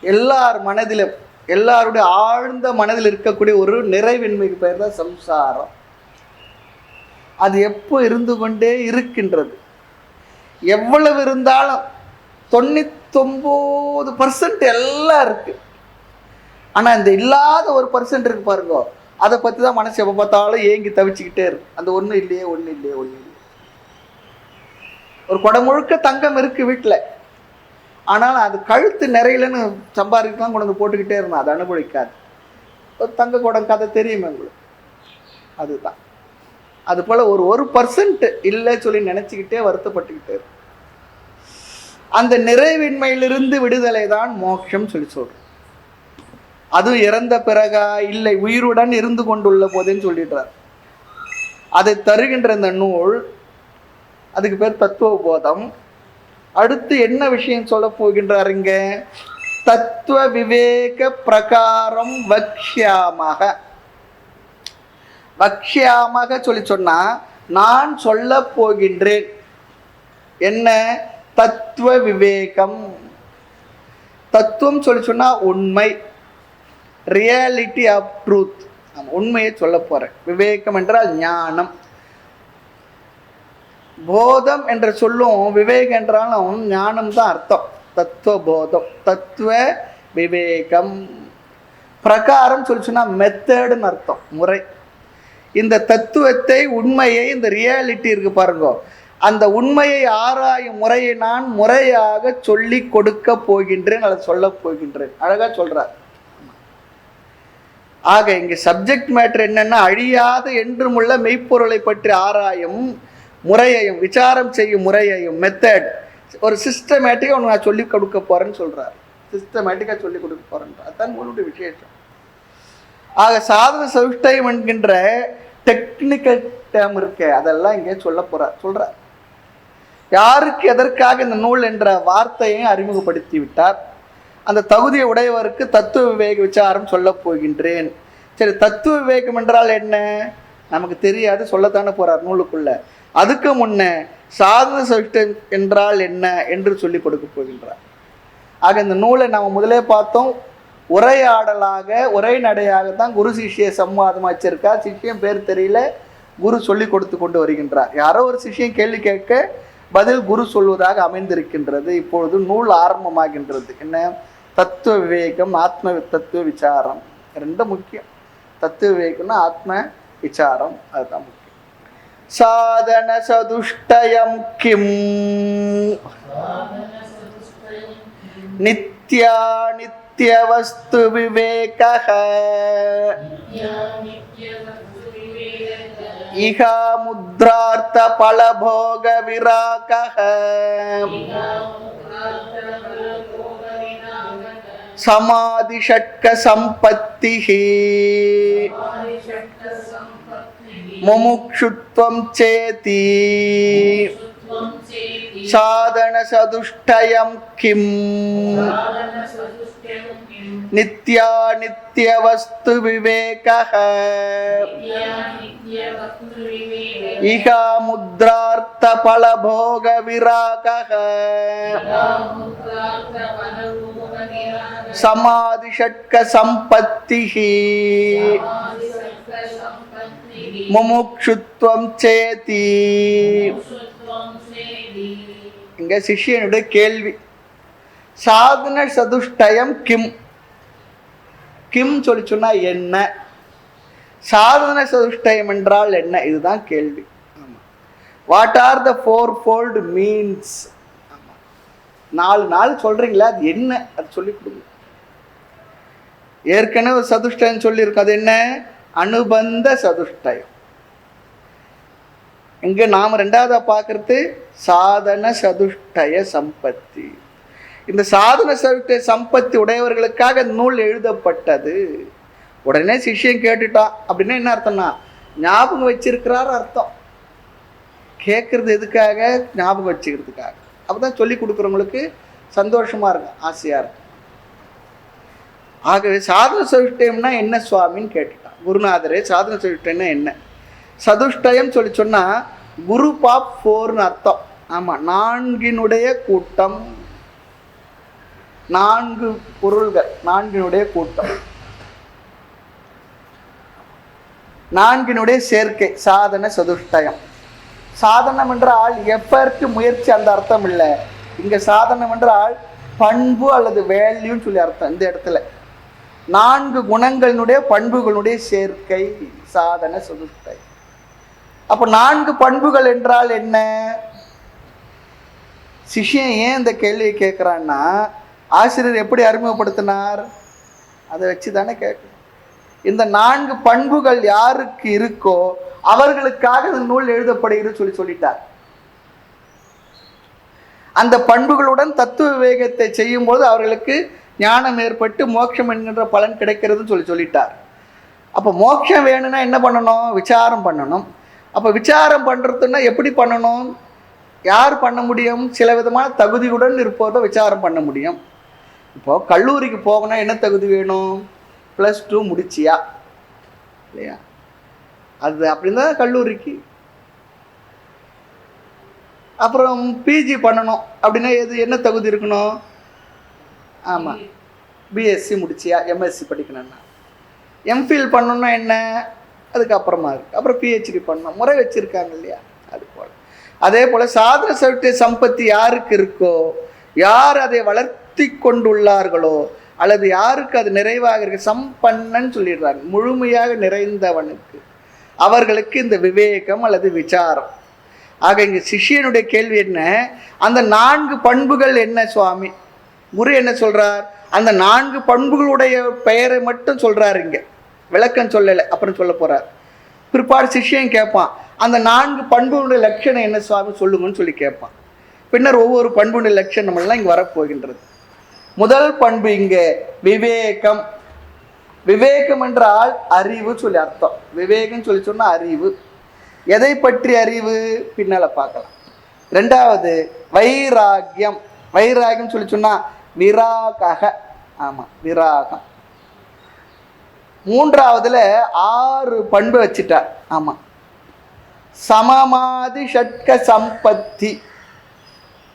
எல்லார் மனதிலும் எல்லாருடைய ஆழ்ந்த மனதில் இருக்கக்கூடிய ஒரு நிறைவின்மைக்கு பெயர் தான் சம்சாரம். அது எப்போ இருந்து கொண்டே இருக்கின்றது. எவ்வளவு இருந்தாலும் 99% எல்லாம் இருக்கு. ஆனா இந்த இல்லாத ஒரு % இருக்கு பாருங்க, அதை பத்தி தான் மனசு எப்ப பார்த்தாலும் ஏங்கி தவிச்சுக்கிட்டே இருக்கு. அந்த ஒண்ணு இல்லையே. ஒரு குடம் முழுக்க தங்கம் இருக்கு வீட்டுல, ஆனால் அது கழுத்து நிறையிலன்னு சம்பாதிக்கலாம் கொண்டு வந்து போட்டுக்கிட்டே இருந்தா அது அனுபவிக்காது. ஒரு தங்க குடம் கதை தெரியுமே உங்களுக்கு. அதுதான் அது போல ஒரு 1% இல்லை சொல்லி நினைச்சுக்கிட்டே வருத்தப்பட்டுக்கிட்டே இருக்கு. அந்த நிறைவின்மையிலிருந்து விடுதலை தான் மோட்சம் சொல்லி சொல்றோம். அதுவும் இறந்த பிறகா? இல்லை, உயிருடன் இருந்து கொண்டுள்ள போதேன்னு சொல்லிடுறார். அதை தருகின்ற இந்த நூல், அதுக்கு பேர் தத்துவ போதம். அடுத்து என்ன விஷயம் சொல்ல போகின்றார் இங்க? தத்துவ விவேக பிரகாரம் வக்ஷ்யாமக சொல்லி சொன்னா நான் சொல்ல போகின்றேன். என்ன? தத்துவ விவேகம். தத்துவம் சொல்லி சொன்னா உண்மை, ரியாலிட்டி ஆஃப் ட்ரூத். உண்மையை சொல்ல போறேன். விவேகம் என்றால் ஞானம். போதம் என்ற சொல்லும் விவேகம் என்றாலும் ஞானம் தான் அர்த்தம். தத்துவ போதம், தத்துவ விவேகம். பிரகாரம் சொல்லி சொன்னா மெத்தடுன்னு அர்த்தம், முறை. இந்த தத்துவத்தை, உண்மையை, இந்த ரியாலிட்டி இருக்கு பாருங்க, அந்த உண்மையை ஆராயும் முறையை நான் முறையாக சொல்லி கொடுக்க போகின்றேன், அதை சொல்ல போகின்றேன். அழகா சொல்றார். ஆக இங்க சப்ஜெக்ட் மேட்டர் என்னன்னா, அழியாத என்றும் உள்ள மெய்ப்பொருளை பற்றி ஆராயும் முறையையும் விசாரம் செய்யும் முறையையும், மெத்தட், ஒரு சிஸ்டமேட்டிக்கா உனக்கு நான் சொல்லி கொடுக்க போறேன்னு சொல்றாரு. சிஸ்டமேட்டிக்கா சொல்லி கொடுக்க போறேன், அதுதான் உங்களுடைய விசேஷம். ஆக சாதன சவிஷ்டயம் என்கின்ற டெக்னிக்கல் டேம் இருக்கு, அதெல்லாம் இங்கே சொல்றார். யாருக்கு எதற்காக இந்த நூல் என்ற வார்த்தையை அறிமுகப்படுத்தி விட்டார். அந்த தகுதியை உடையவருக்கு தத்துவ விவேக விசாரம் சொல்ல போகின்றேன். சரி, தத்துவ விவேகம் என்றால் என்ன நமக்கு தெரியாது, சொல்லத்தானே போறார் நூலுக்குள்ள. அதுக்கு முன்ன சாதன சவிஷ்டம் என்றால் என்ன என்று சொல்லி கொடுக்க போகின்றார். ஆக இந்த நூலை நாம் முதலே பார்த்தோம், உரையாடலாக உரைநடையாகத்தான் குரு சிஷ்ய சம்வாதம் வச்சிருக்கா. சிஷ்யம் பேர் தெரியல, குரு சொல்லி கொடுத்து கொண்டு வருகின்றார். யாரோ ஒரு சிஷ்யம் கேள்வி கேட்க பதில் குரு சொல்வதாக அமைந்திருக்கின்றது. இப்பொழுது நூல் ஆரம்பமாகின்றது. என்ன? தத்துவ விவேகம், ஆத்ம தத்துவ விசாரம். ரெண்டும் முக்கியம். தத்துவ விவேகம்னா ஆத்ம விசாரம், அதுதான் முக்கியம். சாதன சதுஷ்டயம் கிம் நித்யா நித்ய வஸ்து விவேகஹ இஹா முத்ரார்த்த பலபோக விராகஹ சமாதி ஷட்க சம்பத்திஹி முமுக்ஷுத்வம் சேதி சாதன சதுஷ்டயம் கிம் நித்யா நித்ய வஸ்து விவேகஹ இஹா முத்ரார்த்த பலபோக விராகஹ சமாதி ஷட்க சம்பத்திஹி முமுக்ஷுத்வம் சேதி. இங்க சிஷ்யனுடைய கேள்வி, சாதன சதுஷ்டயம் கிம், கிம் சொல்லி சொன்னா என்ன, சாதன சதுஷ்டயம் என்றால் என்ன, இதுதான் கேள்வி. What are the four fold means? நாலு சொல்றீங்களா, அது என்ன, அது சொல்லி கொடுங்க. ஏற்கனவே சதுஷ்டயம் சொல்லியிருக்கு, அது என்ன, அனுபந்த சதுஷ்டயம். இங்க நாம ரெண்டாவதா பார்க்கறது சாதன சதுஷ்டய சம்பத்தி. இந்த சாதன சதுஷ்டய சம்பத்தி உடையவர்களுக்காக நூல் எழுதப்பட்டது. உடனே சிஷ்யன் கேட்டுட்டான் அப்படின்னா என்ன அர்த்தம்னா, ஞாபகம் வச்சிருக்கிறார் அர்த்தம். கேட்கறது எதுக்காக, ஞாபகம் வச்சுக்கிறதுக்காக. அப்பதான் சொல்லி கொடுக்குறவங்களுக்கு சந்தோஷமா இருக்கும், ஆசையா இருக்கும். ஆகவே சாதன சதுஷ்டயம்னா என்ன சுவாமின்னு கேட்டுட்டான் குருநாதரே. சாதன சதுஷ்டயம்னா என்ன? சதுஷ்டயம் சொல்லி சொன்னா குரூப் ஆஃப் ஃபோர்னு அர்த்தம். ஆமா, நான்கினுடைய கூட்டம், நான்கு பொருள்கள், நான்கினுடைய கூட்டம், நான்கினுடைய சேர்க்கை, சாதன சதுஷ்டயம். சாதனம் என்றால் எஃபர்ட், முயற்சி, அந்த அர்த்தம் இல்லை. இங்க சாதனம் என்றால் பண்பு அல்லது வேல்யூன்னு சொல்லி அர்த்தம். இந்த இடத்துல நான்கு குணங்களினுடைய பண்புகளுடைய சேர்க்கை, சாதன சதுஷ்டயம். அப்ப நான்கு பண்புகள் என்றால் என்ன? சிஷ்யன் ஏன் இந்த கேள்வியை கேட்கிறான்னா, ஆசிரியர் எப்படி அறிமுகப்படுத்தினார் அதை வச்சு தானே கேட்கணும். இந்த நான்கு பண்புகள் யாருக்கு இருக்கோ அவர்களுக்காக இந்த நூல் எழுதப்படுகிறது சொல்லிட்டார். அந்த பண்புகளுடன் தத்துவ விவேகத்தை செய்யும் போது அவர்களுக்கு ஞானம் ஏற்பட்டு மோட்சம் என்கின்ற பலன் கிடைக்கிறதுன்னு சொல்லிட்டார். அப்போ மோட்சம் வேணும்னா என்ன பண்ணணும்? விசாரம் பண்ணணும். அப்போ விசாரம் பண்ணுறதுன்னா எப்படி பண்ணணும்? யார் பண்ண முடியும்? சில விதமான தகுதியுடன் இருப்போதை விசாரம் பண்ண முடியும். இப்போது கல்லூரிக்கு போகணும், என்ன தகுதி வேணும்? +2 முடிச்சியா இல்லையா? அது அப்படின்னா கல்லூரிக்கு. அப்புறம் பிஜி பண்ணணும் அப்படின்னா என்ன தகுதி இருக்கணும்? ஆமாம், பிஎஸ்சி முடிச்சியா, எம்எஸ்சி படிக்கணும்னா. எம்ஃபில் பண்ணணும்னா என்ன? அதுக்கப்புறமா இருக்குது. அப்புறம் பிஹெச்டி பண்ணணும், முறை வச்சுருக்காங்க இல்லையா? அது போல். அதே போல் சாதன சதுஷ்டய சம்பத்தி யாருக்கு இருக்கோ, யார் அதை வளர்த்தி கொண்டுள்ளார்களோ, அல்லது யாருக்கு அது நிறைவாக இருக்கு, சம்பன்னன்னு சொல்லிடுறாங்க, முழுமையாக நிறைந்தவனுக்கு, அவர்களுக்கு இந்த விவேகம் அல்லது விசாரம். ஆக இங்கே சிஷ்யனுடைய கேள்வி என்ன? அந்த நான்கு பண்புகள் என்ன சுவாமி? குரு என்ன சொல்றார்? அந்த நான்கு பண்புகளுடைய பெயரை மட்டும் சொல்றாரு, இங்க விளக்கம் சொல்லலை, அப்புறம் சொல்ல போறார். பிற்பாடு சிஷ்யன் கேட்பான், அந்த நான்கு பண்புகளுடைய லட்சணம் என்ன சுவாமி சொல்லுங்கன்னு சொல்லி கேட்பான். பின்னர் ஒவ்வொரு பண்புடைய லட்சணம் எல்லாம் இங்கே வரப்போகின்றது. முதல் பண்பு இங்கே விவேகம். விவேகம் என்றால் அறிவு சொல்லி அர்த்தம். விவேகம் சொல்லி சொன்னா அறிவு. எதை பற்றி அறிவு பின்னால பார்க்கலாம். ரெண்டாவது வைராகியம். வைராகியம் சொல்லி சொன்னா விராக. ஆமா, விராகம். மூன்றாவதுல 6 பண்பு வச்சுட்டார். ஆமா, சமமாதி ஷட்க சம்பத்தி.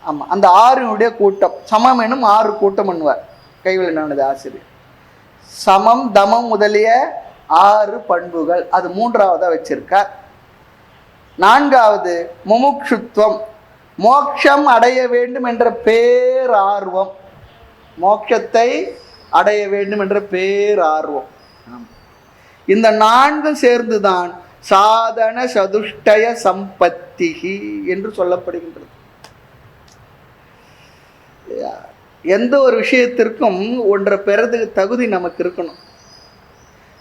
ஆமா, அந்த 6னுடைய கூட்டம். சமம் எனும் 6 கூட்டம் பண்ணுவார் கைவல்லியனானது ஆசிரியர். சமம் தமம் முதலிய 6 பண்புகள், அது மூன்றாவதா வச்சிருக்கார். நான்காவது முமுக்ஷுத்வம், மோட்சம் அடைய வேண்டும் என்ற பேரார்வம். மோட்சத்தை அடைய வேண்டும் என்ற பேரார்வம். இந்த 4ம் சேர்ந்துதான் சாதன சதுஷ்டய சம்பத்திகி என்று சொல்லப்படுகின்றது. எந்த ஒரு விஷயத்திற்கும் ஒன்றை பெறதுக்கு தகுதி நமக்கு இருக்கணும்.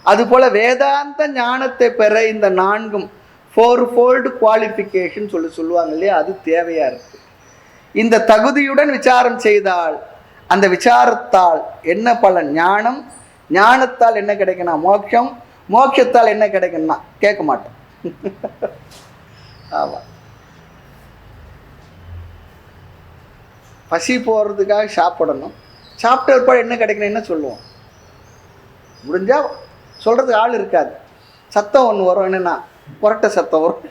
அதுபோல வேதாந்த ஞானத்தை பெற இந்த 4ம் 4-fold குவாலிஃபிகேஷன் சொல்லுவாங்க இல்லையா, அது தேவையா இருக்கு. இந்த தகுதியுடன் விசாரம் செய்தால் அந்த விசாரத்தால் என்ன பலன்? ஞானம். ஞானத்தால் என்ன கிடைக்கணும்? மோட்சம். மோட்சத்தால் என்ன கிடைக்கணும்னா கேட்க மாட்டோம். ஆமா, பசி போகிறதுக்காக சாப்பிடணும். சாப்பிட்ட ஒருபாடு என்ன கிடைக்கணும் என்ன சொல்லுவோம்? முடிஞ்சால் சொல்கிறதுக்கு ஆள் இருக்காது. சத்தம் ஒன்று வரும், என்னென்னா புரட்ட சத்தம் வரும்.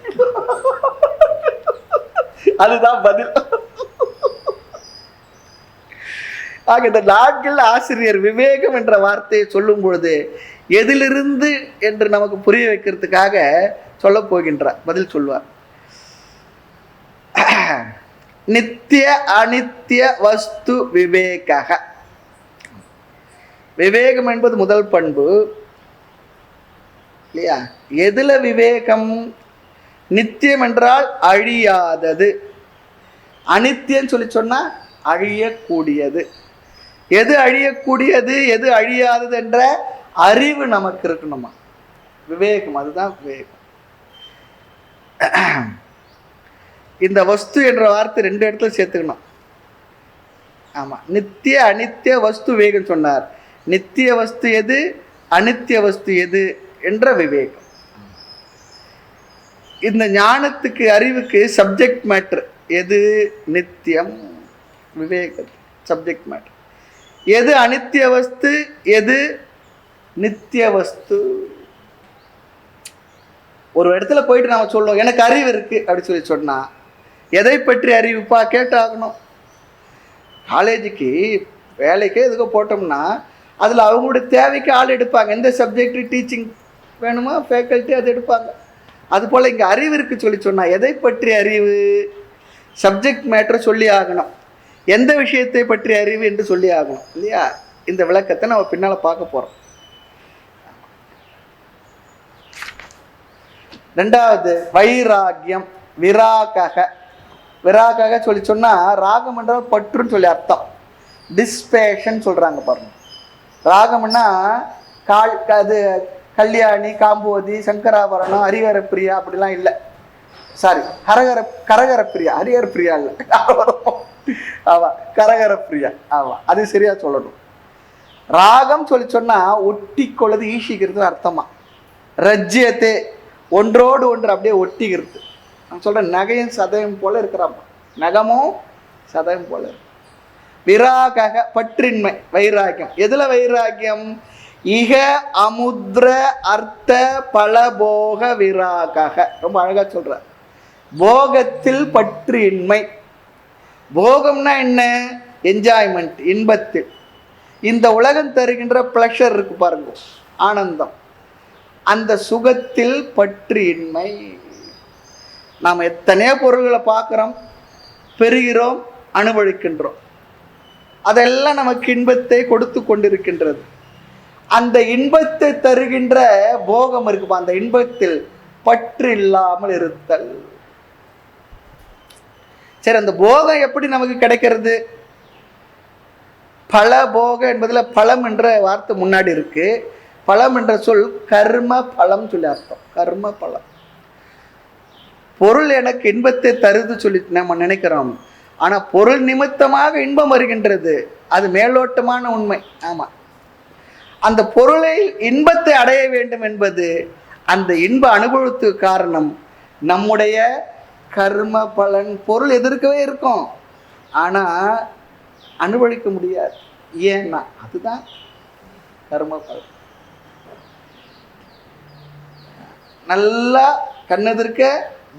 அதுதான் பதில். ஆக இந்த நாட்கள் ஆசிரியர் விவேகம் என்ற வார்த்தையை சொல்லும் பொழுது எதிலிருந்து என்று நமக்கு புரிய வைக்கிறதுக்காக சொல்ல போகின்றார். பதில் சொல்வார். நித்திய அனித்திய வஸ்து விவேக. விவேகம் என்பது முதல் பண்பு இல்லையா? எதுல விவேகம்? நித்தியம் என்றால் அழியாதது, அனித்தியம் சொல்லி சொன்னா அழியக்கூடியது. எது அழியக்கூடியது எது அழியாதது என்ற அறிவு நமக்கு இருக்கணுமா? விவேகம், அதுதான் விவேகம். இந்த வஸ்து என்ற வார்த்தை 2 இடத்துல சேர்த்துக்கணும். ஆமா, நித்திய அனித்திய வஸ்து விவேகம் சொன்னார். நித்திய வஸ்து எது, அனித்திய வஸ்து எது என்ற விவேகம். இந்த ஞானத்துக்கு அறிவுக்கு சப்ஜெக்ட் மேட்டர் எது? நித்தியம். விவேகம் சப்ஜெக்ட் மேட்டர். எது அனித்திய வஸ்து எது நித்திய வஸ்து? ஒரு இடத்துல போயிட்டு நாம சொல்லுவோம் எனக்கு அறிவு இருக்கு அப்படி சொல்லி சொன்னா எதை பற்றி அறிவுப்பா கேட்டாகணும். காலேஜுக்கு வேலைக்கு எதுக்கோ போட்டோம்னா அதில் அவங்களுடைய தேவைக்கு ஆள் எடுப்பாங்க. எந்த சப்ஜெக்ட் டீச்சிங் வேணுமோ ஃபேக்கல்ட்டி அது எடுப்பாங்க. அதுபோல் இங்கே அறிவு இருக்கு சொல்லி சொன்னால் எதை பற்றி அறிவு? சப்ஜெக்ட் மேட்டரை சொல்லி ஆகணும். எந்த விஷயத்தை பற்றி அறிவு என்று சொல்லி ஆகணும் இல்லையா? இந்த விளக்கத்தை நம்ம பின்னால் பார்க்க போகிறோம். 2வது வைராகியம், விராக. விராக சொல்லி சொன்னால் ராகம் என்றால் பற்றுன்னு சொல்லி அர்த்தம். டிஸ்பேஷன் சொல்கிறாங்க பாருங்க. ராகம்னா அது கல்யாணி, காம்போதி, சங்கராபரணம், ஹரிஹர பிரியா அப்படிலாம் இல்லை. சாரி, கரகர பிரியா, ஹரிஹர பிரியா இல்லை. ஆமா, கரகர பிரியா. ஆமா, அது சரியா சொல்லணும். ராகம் சொல்லி சொன்னா ஒட்டி கொள்ளது, ஈசிக்கிறது அர்த்தமா. ரஜ்யத்தே, ஒன்றோடு ஒன்று அப்படியே ஒட்டிக்கிறது. நான் சொல்றேன், நகையும் சதயம் போல இருக்கிறாப்பா. நகமும் சதயம் போல இருக்கு. விராக பற்றின்மை, வைராக்கியம். எதுல வைராக்கியம்? இக அமுத்ர அர்த்த பலபோக விராக. ரொம்ப அழகா சொல்ற. போகத்தில் பற்றின்மை. போகம்னா என்ன? என்ஜாய்மெண்ட், இன்பத்தில். இந்த உலகம் தருகின்ற பிளஷர் இருக்கு பாருங்க, ஆனந்தம். அந்த சுகத்தில் பற்றின்மை. நாம் எத்தனையோ பொருள்களை பார்க்குறோம், பெறுகிறோம், அனுபவிக்கின்றோம். அதெல்லாம் நமக்கு இன்பத்தை கொடுத்து கொண்டிருக்கின்றது. அந்த இன்பத்தை தருகின்ற போகம் இருக்குப்பா, அந்த இன்பத்தில் பற்று இல்லாமல் இருத்தல். சரி, அந்த போகம் எப்படி நமக்கு கிடைக்கிறது? பல போகம் என்பதில் பழம் என்ற வார்த்தை முன்னாடி இருக்கு. பழம் என்ற சொல் கர்ம பழம் சொல்லி அர்த்தம். கர்ம பழம். பொருள் எனக்கு இன்பத்தை தருது சொல்லி நம்ம நினைக்கிறோம். ஆனா பொருள் நிமித்தமாக இன்பம் வருகின்றது, அது மேலோட்டமான உண்மை. ஆமா, அந்த பொருளை இன்பத்தை அடைய வேண்டும் என்பது அந்த இன்ப அனுபவத்துக்கு காரணம் நம்முடைய கர்ம பலன். பொருள் எதிர்க்கவே இருக்கும், ஆனா அனுபவிக்க முடியாது. ஏன்னா அதுதான் கர்ம பலன். நல்லா கண்ணெதிர்க்க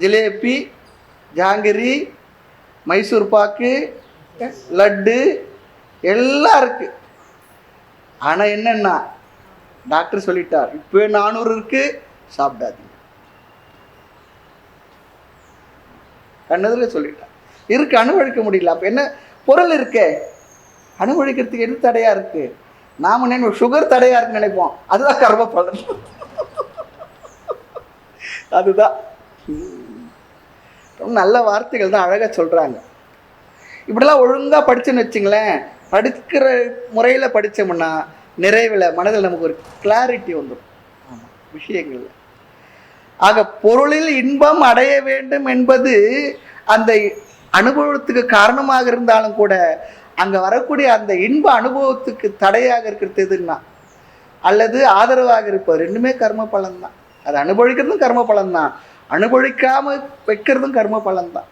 ஜிலேபி, ஜாங்கிரி, மைசூர் பாக்கு, லட்டு எல்லாம் இருக்கு. ஆனா என்னன்னா டாக்டர் சொல்லிட்டார், இப்போ 400 இருக்கு, சாப்பிடாதீங்க. கண்ணதில் சொல்லிட்டார். இருக்கு, அனுபவிக்க முடியல. அப்ப என்ன பொருள் இருக்கே, அனுபவிக்கிறதுக்கு எது தடையா இருக்கு? நாம நினை சுகர் தடையா இருக்குன்னு நினைப்போம். அதுதான் கர்ம பலன். அதுதான் ரொம்ப நல்ல வார்த்தைகள் தான், அழகா சொல்றாங்க. இப்படிலாம் ஒழுங்கா படிச்சுன்னு வச்சுங்களேன், படிக்கிற முறையில் படித்தோம்னா நிறைவில் மனதில் நமக்கு ஒரு கிளாரிட்டி வந்துடும். ஆமாம், விஷயங்கள்ல. ஆக பொருளில் இன்பம் அடைய வேண்டும் என்பது அந்த அனுபவத்துக்கு காரணமாக இருந்தாலும் கூட அங்கே வரக்கூடிய அந்த இன்ப அனுபவத்துக்கு தடையாக இருக்கிறது எதுன்னா, அல்லது ஆதரவாக இருப்பது, ரெண்டுமே கர்ம பலன்தான். அது அனுபவிக்கிறதும் கர்ம பலன்தான், அனுபவிக்காம வைக்கிறதும் கர்ம பலன்தான்.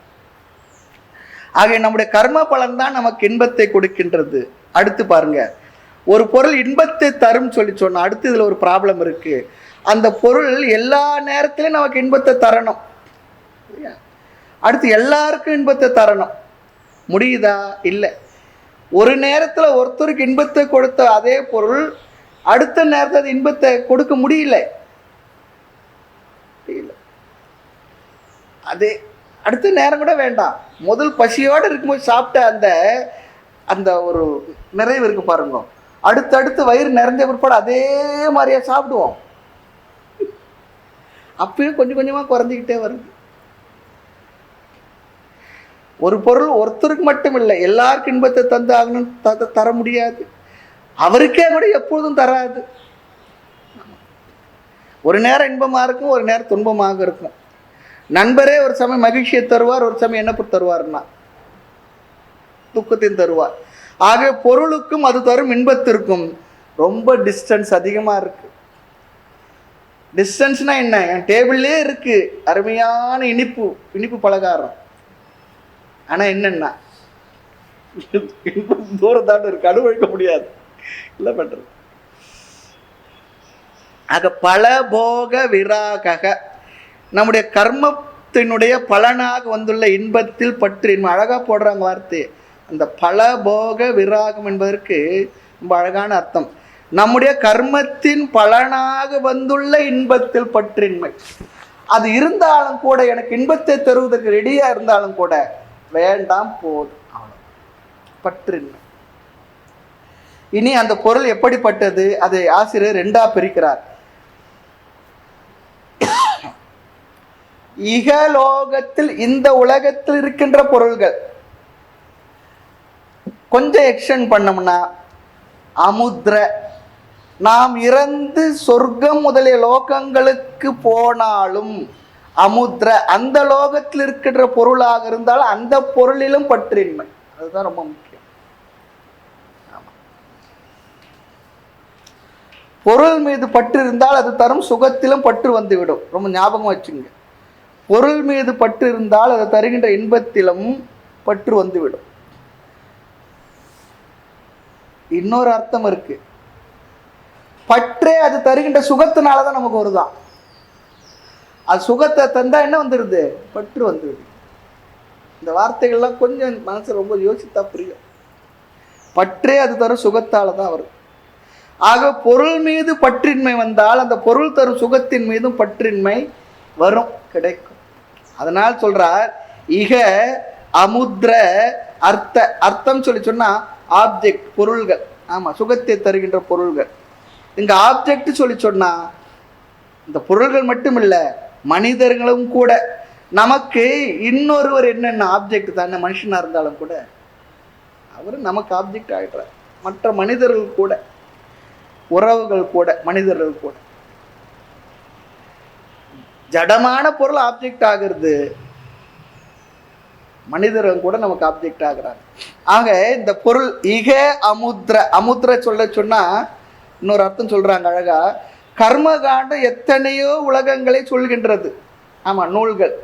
ஆக நம்முடைய கர்ம பலன் தான் நமக்கு இன்பத்தை கொடுக்கின்றது. அடுத்து பாருங்க, ஒரு பொருள் இன்பத்தை தரும் சொல்லி சொன்னா அடுத்து இதுல ஒரு ப்ராப்ளம் இருக்கு. அந்த பொருள் எல்லா நேரத்திலும் நமக்கு இன்பத்தை தரணும். அடுத்து எல்லாருக்கும் இன்பத்தை தரணும். முடியுதா? இல்லை. ஒரு நேரத்தில் ஒருத்தருக்கு இன்பத்தை கொடுத்த அதே பொருள் அடுத்த நேரத்தில் அது இன்பத்தை கொடுக்க முடியல. அதே அடுத்த நேரம் கூட வேண்டாம், முதல் பசியோடு இருக்கும்போது சாப்பிட்ட அந்த அந்த ஒரு நிறைவு இருக்கு பாருங்க, அடுத்தடுத்து வயிறு நிறைஞ்ச பிற்பாடு அதே மாதிரியா சாப்பிடுவோம். அப்பயும் கொஞ்சம் கொஞ்சமாக குறைஞ்சிக்கிட்டே வருது. ஒரு பொருள் ஒருத்தருக்கு மட்டும் இல்லை, எல்லாருக்கும் இன்பத்தை தந்து ஆகணும், தர முடியாது. அவருக்கே கூட எப்போதும் தராது. ஒரு நேரம் இன்பமாக இருக்கும், ஒரு நேரம் துன்பமாக இருக்கும். நண்பரே ஒரு சமயம் மகிழ்ச்சியை தருவார், ஒரு சமயம் என்ன தருவார்னா துக்கத்தையும் தருவார். ஆக பொருளுக்கும் அது தரும் இன்பத்திற்கும் ரொம்ப டிஸ்டன்ஸ் அதிகமாக இருக்கு. டிஸ்டன்ஸ்னா என்ன? என் டேபிள்லே இருக்கு அருமையான இனிப்பு பலகாரம், ஆனால் என்னன்னா தூரத்தாண்டு இருக்கு, அனுபவிக்க முடியாது. இல்லை பண்றது. ஆக பல போக விராக, நம்முடைய கர்மத்தினுடைய பலனாக வந்துள்ள இன்பத்தில் பற்று. அழகா போடுறாங்க வார்த்தை. அந்த பல போக விராகம் என்பதற்கு ரொம்ப அழகான அர்த்தம். நம்முடைய கர்மத்தின் பலனாக வந்துள்ள இன்பத்தில் பற்றின்மை. அது இருந்தாலும் கூட, எனக்கு இன்பத்தை தருவதற்கு ரெடியா இருந்தாலும் கூட வேண்டாம், போதும், அவ்வளவு பற்றின்மை. இனி அந்த பொருள் எப்படிப்பட்டது? அதை ஆசிரியர் ரெண்டா பிரிக்கிறார். இகலோகத்தில், இந்த உலகத்தில் இருக்கின்ற பொருள்கள் கொஞ்சம் எக்ஸ்டெண்ட் பண்ணோம்னா அமுத்ர, நாம் இறந்து சொர்க்கம் முதலிய லோகங்களுக்கு போனாலும் அமுத்ர, அந்த லோகத்தில் இருக்கின்ற பொருளாக இருந்தாலும் அந்த பொருளிலும் பற்றின்மை. அதுதான் ரொம்ப முக்கியம். பொருள் மீது பற்று இருந்தால் அது தரும் சுகத்திலும் பற்று வந்துவிடும். ரொம்ப ஞாபகம் வச்சுங்க. பொருள் மீது பற்று இருந்தால் அது தருகின்ற இன்பத்திலும் பற்று வந்துவிடும். இன்னொரு அர்த்தம் இருக்கு, பற்றே அது தருகின்ற சுகத்தினாலதான் நமக்கு வருதான். அது சுகத்தை தந்தா என்ன வந்துடுது? பற்று வந்துடுது. இந்த வார்த்தைகள்லாம் கொஞ்சம் மனசு ரொம்ப யோசித்தா புரியும். பற்றே அது தரும் சுகத்தால தான் வரும். ஆக பொருள் மீது பற்றின்மை வந்தால் அந்த பொருள் தரும் சுகத்தின் மீதும் பற்றின்மை வரும், கிடைக்கும். அதனால் சொல்றார் இக அமுத்ர அர்த்த. அர்த்தம் சொல்லி சொன்னா ஆப்ஜெக்ட், பொருள்கள். ஆமா, சுகத்தை தருகின்ற பொருள்கள். இங்க ஆப்ஜெக்ட் சொல்லி சொன்னா இந்த பொருள்கள் மட்டும் இல்லை, மனிதர்களும் கூட. நமக்கு இன்னொருவர் என்னென்ன ஆப்ஜெக்ட் தானே, மனுஷனா இருந்தாலும் கூட அவர் நமக்கு ஆப்ஜெக்ட் ஆகிடுறார். மற்ற மனிதர்கள் கூட, உறவுகள் கூட, மனிதர்கள் கூட. ஜடமான பொருள் ஆப்ஜெக்ட் ஆகிறது, மனிதர்கள் கூட நமக்கு ஆப்ஜெக்ட் ஆகிறாங்க. ஆக இந்த பொருள் இக அமுத்ர. அமுத்ர சொல்ல சொன்னா இன்னொரு அர்த்தம் சொல்றாங்க அழகா, கர்மகாண்டம் எத்தனையோ உலகங்களை சொல்கின்றது. ஆமா, நூல்கள்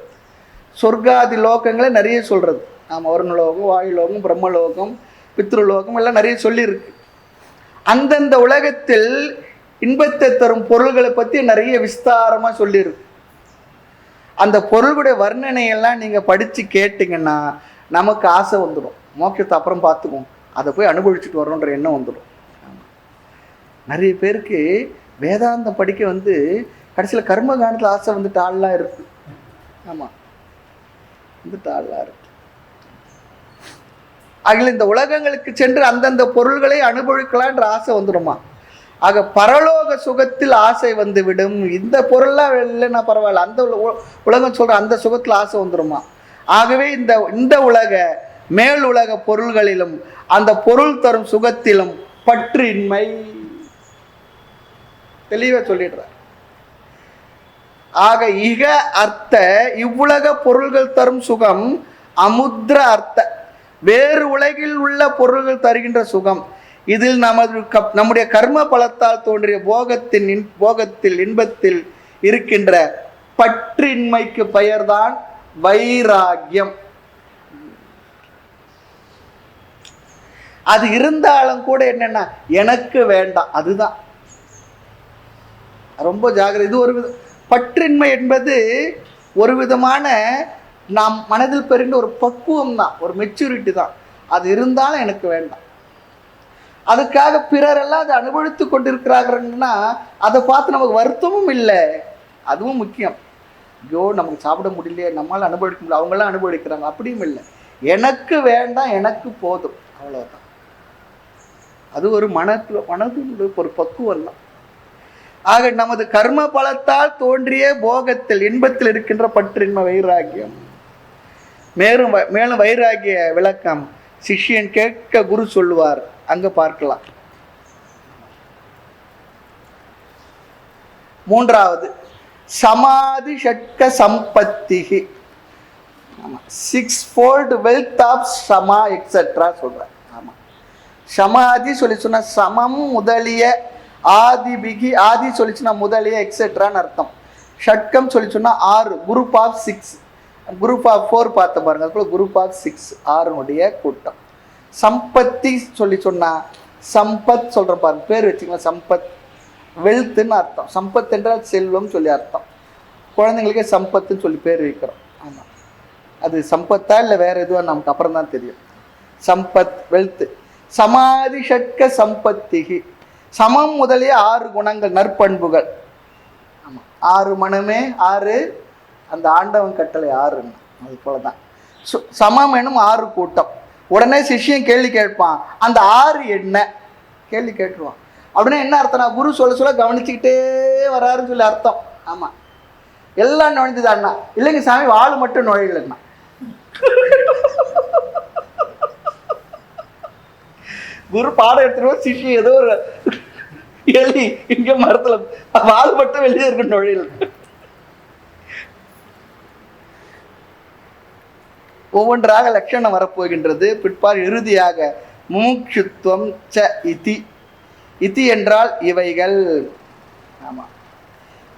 சொர்க்காதி லோகங்களை நிறைய சொல்றது. ஆமா, வருணலோகம், வாயுலோகம், பிரம்மலோகம், பித்ருலோகம் எல்லாம் நிறைய சொல்லியிருக்கு. அந்தந்த உலகத்தில் இன்பத்தை தரும் பொருள்களை பற்றி நிறைய விஸ்தாரமாக சொல்லியிருக்கு. அந்த பொருளுடைய வர்ணனையெல்லாம் நீங்கள் படித்து கேட்டிங்கன்னா நமக்கு ஆசை வந்துடும். மோட்சத்தை அப்புறம் பார்த்துக்குவோம், அதை போய் அனுபவிச்சுட்டு வரோன்ற எண்ணம் வந்துடும். நிறைய பேருக்கு வேதாந்தம் படிக்க வந்து கடைசியில் கர்ம காண்டத்தில் ஆசை வந்துட்டு ஆள்லாம் இருக்கு. ஆமாம், வந்துட்டு ஆள்லாம் இருக்கு. ஆகிய இந்த உலகங்களுக்கு சென்று அந்தந்த பொருள்களை அனுபவிக்கலான்ற ஆசை வந்துடுமா. ஆக பரலோக சுகத்தில் ஆசை வந்து விடும். இந்த பொருள்லாம் இல்லைன்னா பரவாயில்ல, அந்த உலகம் சொல்ற அந்த சுகத்தில் ஆசை வந்துடுமா. ஆகவே இந்த உலக மேல் உலக பொருள்களிலும் அந்த பொருள் தரும் சுகத்திலும் பற்றின்மை. தெளிவா சொல்லிடுறார். ஆக இக அர்த்த, இவ்வுலக பொருள்கள் தரும் சுகம். அமுத்ர அர்த்த, வேறு உலகில் உள்ள பொருள்கள் தருகின்ற சுகம். இதில் நம்முடைய கர்ம பலத்தால் தோன்றிய போகத்தில் இன்பத்தில் இருக்கின்ற பற்றின்மைக்கு பெயர்தான் வைராகியம். அது இருந்தாலும் கூட என்னன்னா எனக்கு வேண்டாம், அதுதான் ரொம்ப ஜாகிரதை. இது ஒரு பற்றின்மை என்பது ஒரு விதமான நாம் மனதில் பெறுகின்ற ஒரு பக்குவம் தான், ஒரு மெச்சூரிட்டி தான். அது இருந்தாலும் எனக்கு வேண்டாம். அதுக்காக பிறரெல்லாம் அதை அனுபவித்து கொண்டிருக்கிறாங்கன்னா அதை பார்த்து நமக்கு வருத்தமும் இல்லை, அதுவும் முக்கியம். ஐயோ நமக்கு சாப்பிட முடியலையே, நம்மளால் அனுபவிக்க முடியல, அவங்களாம் அனுபவிக்கிறாங்க, அப்படியும் இல்லை. எனக்கு வேண்டாம், எனக்கு போதும், அவ்வளோதான். அது ஒரு மனதினுடைய ஒரு பக்குவம் தான். ஆக நமது கர்ம பலத்தால் தோன்றிய போகத்தில் இன்பத்தில் இருக்கின்ற பற்றின்மை வைராகியம். மேலும் வைராகிய விளக்கம் சிஷ்யன் கேட்க குரு சொல்லுவார், அங்க பார்க்கலாம். மூன்றாவது சமாதி ஷட்க சம்பத்திகி, சிக்ஸ்ஃபோல்ட் வெல்த் ஆஃப் சமா எக்ஸெட்ரா சொல்றார். ஆமா, சமாதி சொல்லி சொன்ன சமம் முதலிய, ஆதி பிகி, ஆதி சொல்லிச்சுன்னா முதலிய எக்ஸெட்ரான்னு அர்த்தம். ஷட்கம் சொல்லி சொன்னா 6, குரூப் ஆஃப் 6, குரூப் ஆஃப் 4 பார்த்த பாருங்க, அதுக்குள்ள குரூப் ஆஃப் 6, 6னுடைய கூட்டம். சம்பத்தி சொல்லி சொன்னா சம்பத் சொல்ற பாருங்க, பேர் வச்சுக்கலாம், சம்பத் வெல்த்ன்னு அர்த்தம். சம்பத் என்றால் செல்வம் சொல்லி அர்த்தம். குழந்தைங்களுக்கே சம்பத்துன்னு சொல்லி பேர் வைக்கிறோம். ஆமாம், அது சம்பத்தா இல்லை வேற எதுவும் நமக்கு அப்புறம் தான் தெரியும். சம்பத் வெல்த். சமாதி ஷட்க சம்பத்திகி, சமம் முதலிய 6 குணங்கள், நற்பண்புகள். ஆமாம், 6 மனமே 6, அந்த ஆண்டவன் கட்டளை 6, அது போலதான். சமம் எனும் 6 கூட்டம். உடனே சிஷ்யன் கேள்வி கேட்பான், அந்த 6 என்ன கேள்வி கேட்டுருவான். அப்படின்னா என்ன அர்த்தம்னா, குரு சொல்ல சொல்ல கவனிச்சுக்கிட்டே வராருன்னு சொல்லி அர்த்தம். ஆமாம், எல்லாம் நுழைஞ்சுதான்னா, இல்லைங்க சாமி வாழு மட்டும் நுழையலன்னா. குரு பாடம் எடுத்துருவோம், சிஷ்யன் ஏதோ ஒரு எலி இங்க மரத்துல வாழு மட்டும் வெளியே இருக்கு நுழையல. ஒவ்வொன்றாக லட்சணம் வரப்போகின்றது. பிற்பாடு இறுதியாக முமுட்சுத்துவம் ச இதி. இதி என்றால் இவைகள். ஆமா,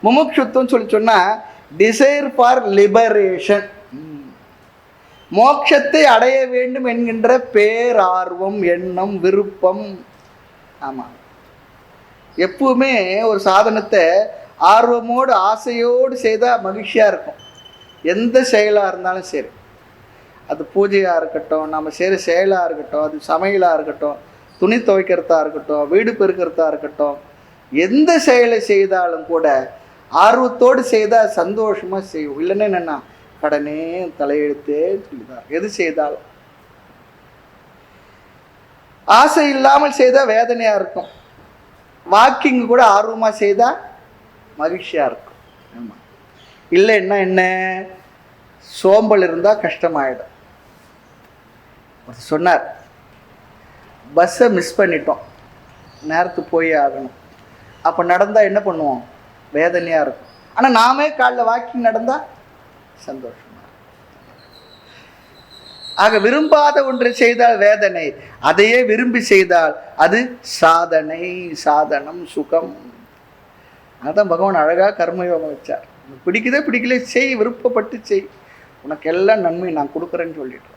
முமுட்சுத்துவம் சொல்லி சொன்னா டிசைர் ஃபார் லிபரேஷன், மோட்சத்தை அடைய வேண்டும் என்கின்ற பேரார்வம், எண்ணம், விருப்பம். ஆமா, எப்பவுமே ஒரு சாதனத்தை ஆர்வமோடு ஆசையோடு செய்தால் மகிழ்ச்சியாக இருக்கும். எந்த செயலாக இருந்தாலும் சரி, அது பூஜையாக இருக்கட்டும், நம்ம செய்கிற செயலாக இருக்கட்டும், அது சமையலாக இருக்கட்டும், துணி துவைக்கிறதா இருக்கட்டும், வீடு பெருக்கிறதா இருக்கட்டும், எந்த செயலை செய்தாலும் கூட ஆர்வத்தோடு செய்தால் சந்தோஷமாக செய்யும். இல்லைன்னா என்னென்னா கடனே தலையெழுத்தே சொல்லிதான். எது செய்தாலும் ஆசை இல்லாமல் செய்தால் வேதனையாக இருக்கும். வாக்கிங் கூட ஆர்வமாக செய்தால் மகிழ்ச்சியாக இருக்கும். ஆமாம், இல்லைன்னா என்ன, சோம்பல் இருந்தால் கஷ்டமாயிடும். சொன்னார், பஸ்ஸை மிஸ் பண்ணிட்டோம், நேரத்துக்கு போய் ஆகணும். அப்போ நடந்தால் என்ன பண்ணுவோம், வேதனையாக இருக்கும். ஆனால் நாமே காலைல வாக்கிங் நடந்தால் சந்தோஷமா. ஆக விரும்பாத ஒன்றை செய்தால் வேதனை, அதையே விரும்பி செய்தால் அது சாதனை, சாதனம், சுகம். அதான் பகவான் அழகா கர்மயோகம் வச்சார். பிடிக்குதே பிடிக்கல செய், விருப்பப்பட்டு செய், உனக்கு எல்லாம் நன்மை நான் கொடுக்குறேன்னு சொல்லிட்டு.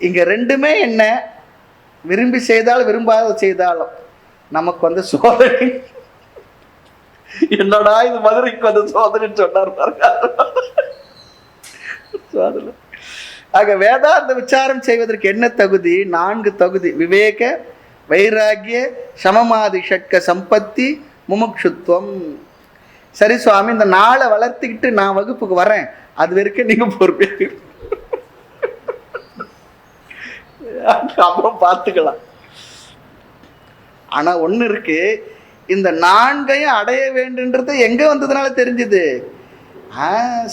இங்க ரெண்டுமே என்ன, விரும்பி செய்தாலும் விரும்பாத செய்தாலும் நமக்கு வந்து சோதனை. என்னடா இது மதுரைக்கு வந்து சோதனைன்னு சொன்னார் பாருங்க, சோதனை. ஆக வேதாந்த விசாரம் செய்வதற்கு என்ன தகுதி, 4 தகுதி: விவேக, வைராகிய, சமமாதி ஷட்க சம்பத்தி, முமுட்சுத்துவம். சரி சுவாமி, இந்த 4 வளர்த்துக்கிட்டு நான் வகுப்புக்கு வரேன், அது வரைக்கும் நீங்க பொறுப்பே, அப்புறம் பார்த்துக்கலாம். ஆனா ஒண்ணு இருக்கு, இந்த 4ஐயும் அடைய வேண்டுன்றது எங்க வந்ததுனால தெரிஞ்சது,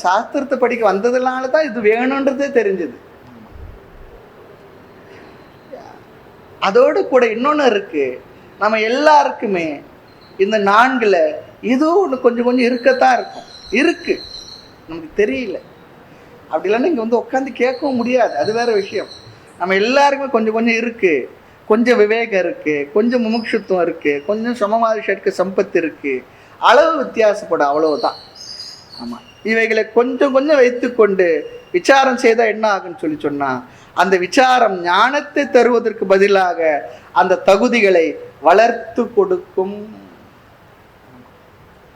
சாஸ்திரத்தை படிக்க வந்ததுனால தான் இது வேணுன்றதே தெரிஞ்சது. அதோடு கூட இன்னொன்னு இருக்கு, நம்ம எல்லாருக்குமே இந்த 4ல் ஏதோ ஒன்று கொஞ்சம் கொஞ்சம் இருக்கத்தான் இருக்கும், இருக்கு, நமக்கு தெரியல. அப்படி இல்லைன்னா இங்கே வந்து உட்காந்து கேட்கவும் முடியாது, அது வேற விஷயம். நம்ம எல்லாருக்குமே கொஞ்சம் கொஞ்சம் இருக்கு. கொஞ்சம் விவேகம் இருக்கு, கொஞ்சம் முமுட்சுத்துவம் இருக்கு, கொஞ்சம் சமமாதி ஷட்க சம்பத்து இருக்கு. அளவு வித்தியாசப்படும், அவ்வளவுதான். ஆமாம், இவைகளை கொஞ்சம் கொஞ்சம் வைத்துக்கொண்டு விசாரம் செய்தால் என்ன ஆகுன்னு சொல்லி சொன்னால், அந்த விசாரம் ஞானத்தை தருவதற்கு பதிலாக அந்த தகுதிகளை வளர்த்து கொடுக்கும்.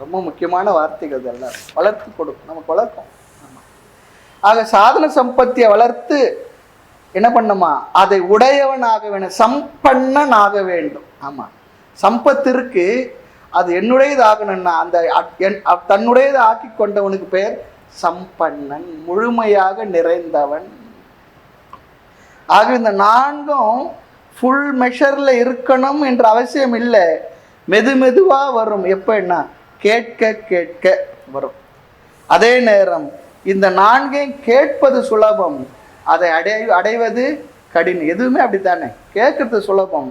ரொம்ப முக்கியமான வார்த்தைகள் எல்லாம். வளர்த்து கொடுக்கும், நமக்கு வளர்க்கும். ஆக சாதன சம்பத்தியை வளர்த்து என்ன பண்ணுமா, அதை உடையவனாக வேண்டும், சம்பன்னனாக வேண்டும். ஆமா, சம்பத்திற்கு அது என்னுடையது ஆகணும்னா அந்த தன்னுடையது ஆக்கி கொண்டவனுக்கு பெயர் சம்பன்னன், முழுமையாக நிறைந்தவன். ஆக இந்த நான்கும் ஃபுல் மெஷர்ல இருக்கணும் என்ற அவசியம் இல்லை. மெதுவா வரும். எப்பன்னா கேட்க கேட்க வரும். அதே நேரம் இந்த நான்கையும் கேட்பது சுலபம், அதை அடைவது கடினம். எதுவுமே அப்படித்தானே, கேட்கறது சுலபம்,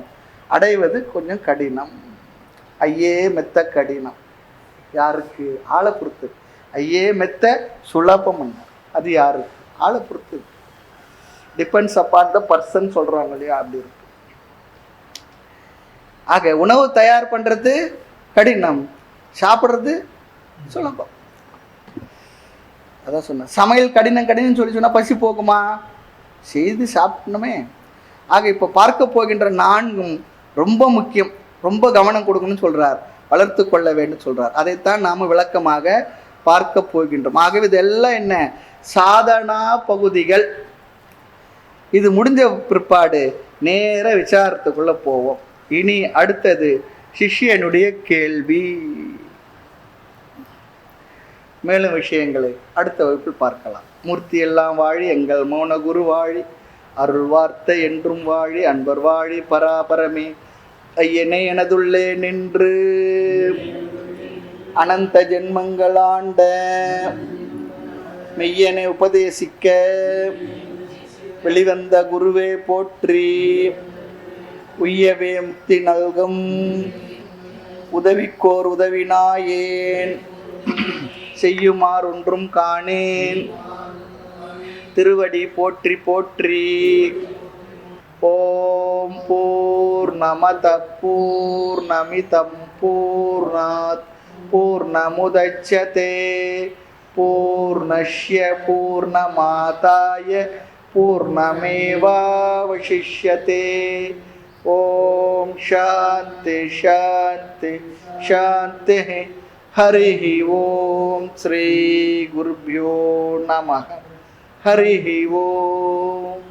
அடைவது கொஞ்சம் கடினம். ஐயே மெத்த கடினம். யாருக்கு? ஆளை பொறுத்து. ஐயே மெத்த சுலபம், அது யாருக்கு? ஆளை பொறுத்து. டிபெண்ட்ஸ் அப்பான் த பர்சன் சொல்றாங்க இல்லையா, அப்படி இருக்கு. ஆக உணவு தயார் பண்றது கடினம், சாப்பிட்றது சுலபம். அதான் சொன்ன சமையல் கடினம் சொல்லி சொன்னா பசி போகுமா? செய்து சாப்பிடணுமே. ஆக இப்போ பார்க்க போகின்ற நான்கும் ரொம்ப முக்கியம், ரொம்ப கவனம் கொடுக்கணும்னு சொல்றார், வளர்த்து கொள்ள வேண்டும் சொல்றார். அதைத்தான் நாம விளக்கமாக பார்க்க போகின்றோம். ஆகவே இதெல்லாம் என்ன, சாதனா பகுதிகள். இது முடிஞ்ச பிற்பாடு நேர விசாரத்துக்குள்ள போவோம். இனி அடுத்தது சிஷ்யனுடைய கேள்வி. மேலும் விஷயங்களை அடுத்த வகுப்பில் பார்க்கலாம். மூர்த்தி எல்லாம் வாழி, எங்கள் மௌன குரு வாழி, அருள் வார்த்தை என்றும் வாழி, அன்பர் வாழி பராபரமே. ஐயனே எனதுள்ளே நின்று அனந்த ஜென்மங்களாண்ட மெய்யனை உபதேசிக்க வெளிவந்த குருவே போற்றி. உய்யவே முக்தி நல்கும் உதவிக்கோர் உதவினாயேன், செய்யுமாறு ஒன்றும் காணேன். திருவடி போற்றி போற்றி. ஓம் பூர்ணமத பூர்ணமிதம் பூர்ணாத் பூர்ணமுதச்யதே பூர்ணஸ்ய பூர்ணமாதாய பூர்ணமேவாவசிஷ்யதே. ஓம் சாந்தி சாந்தி சாந்தி. ஹரி ஓம். ஸ்ரீ குருப்யோ நமः. ஹரி ஓம்.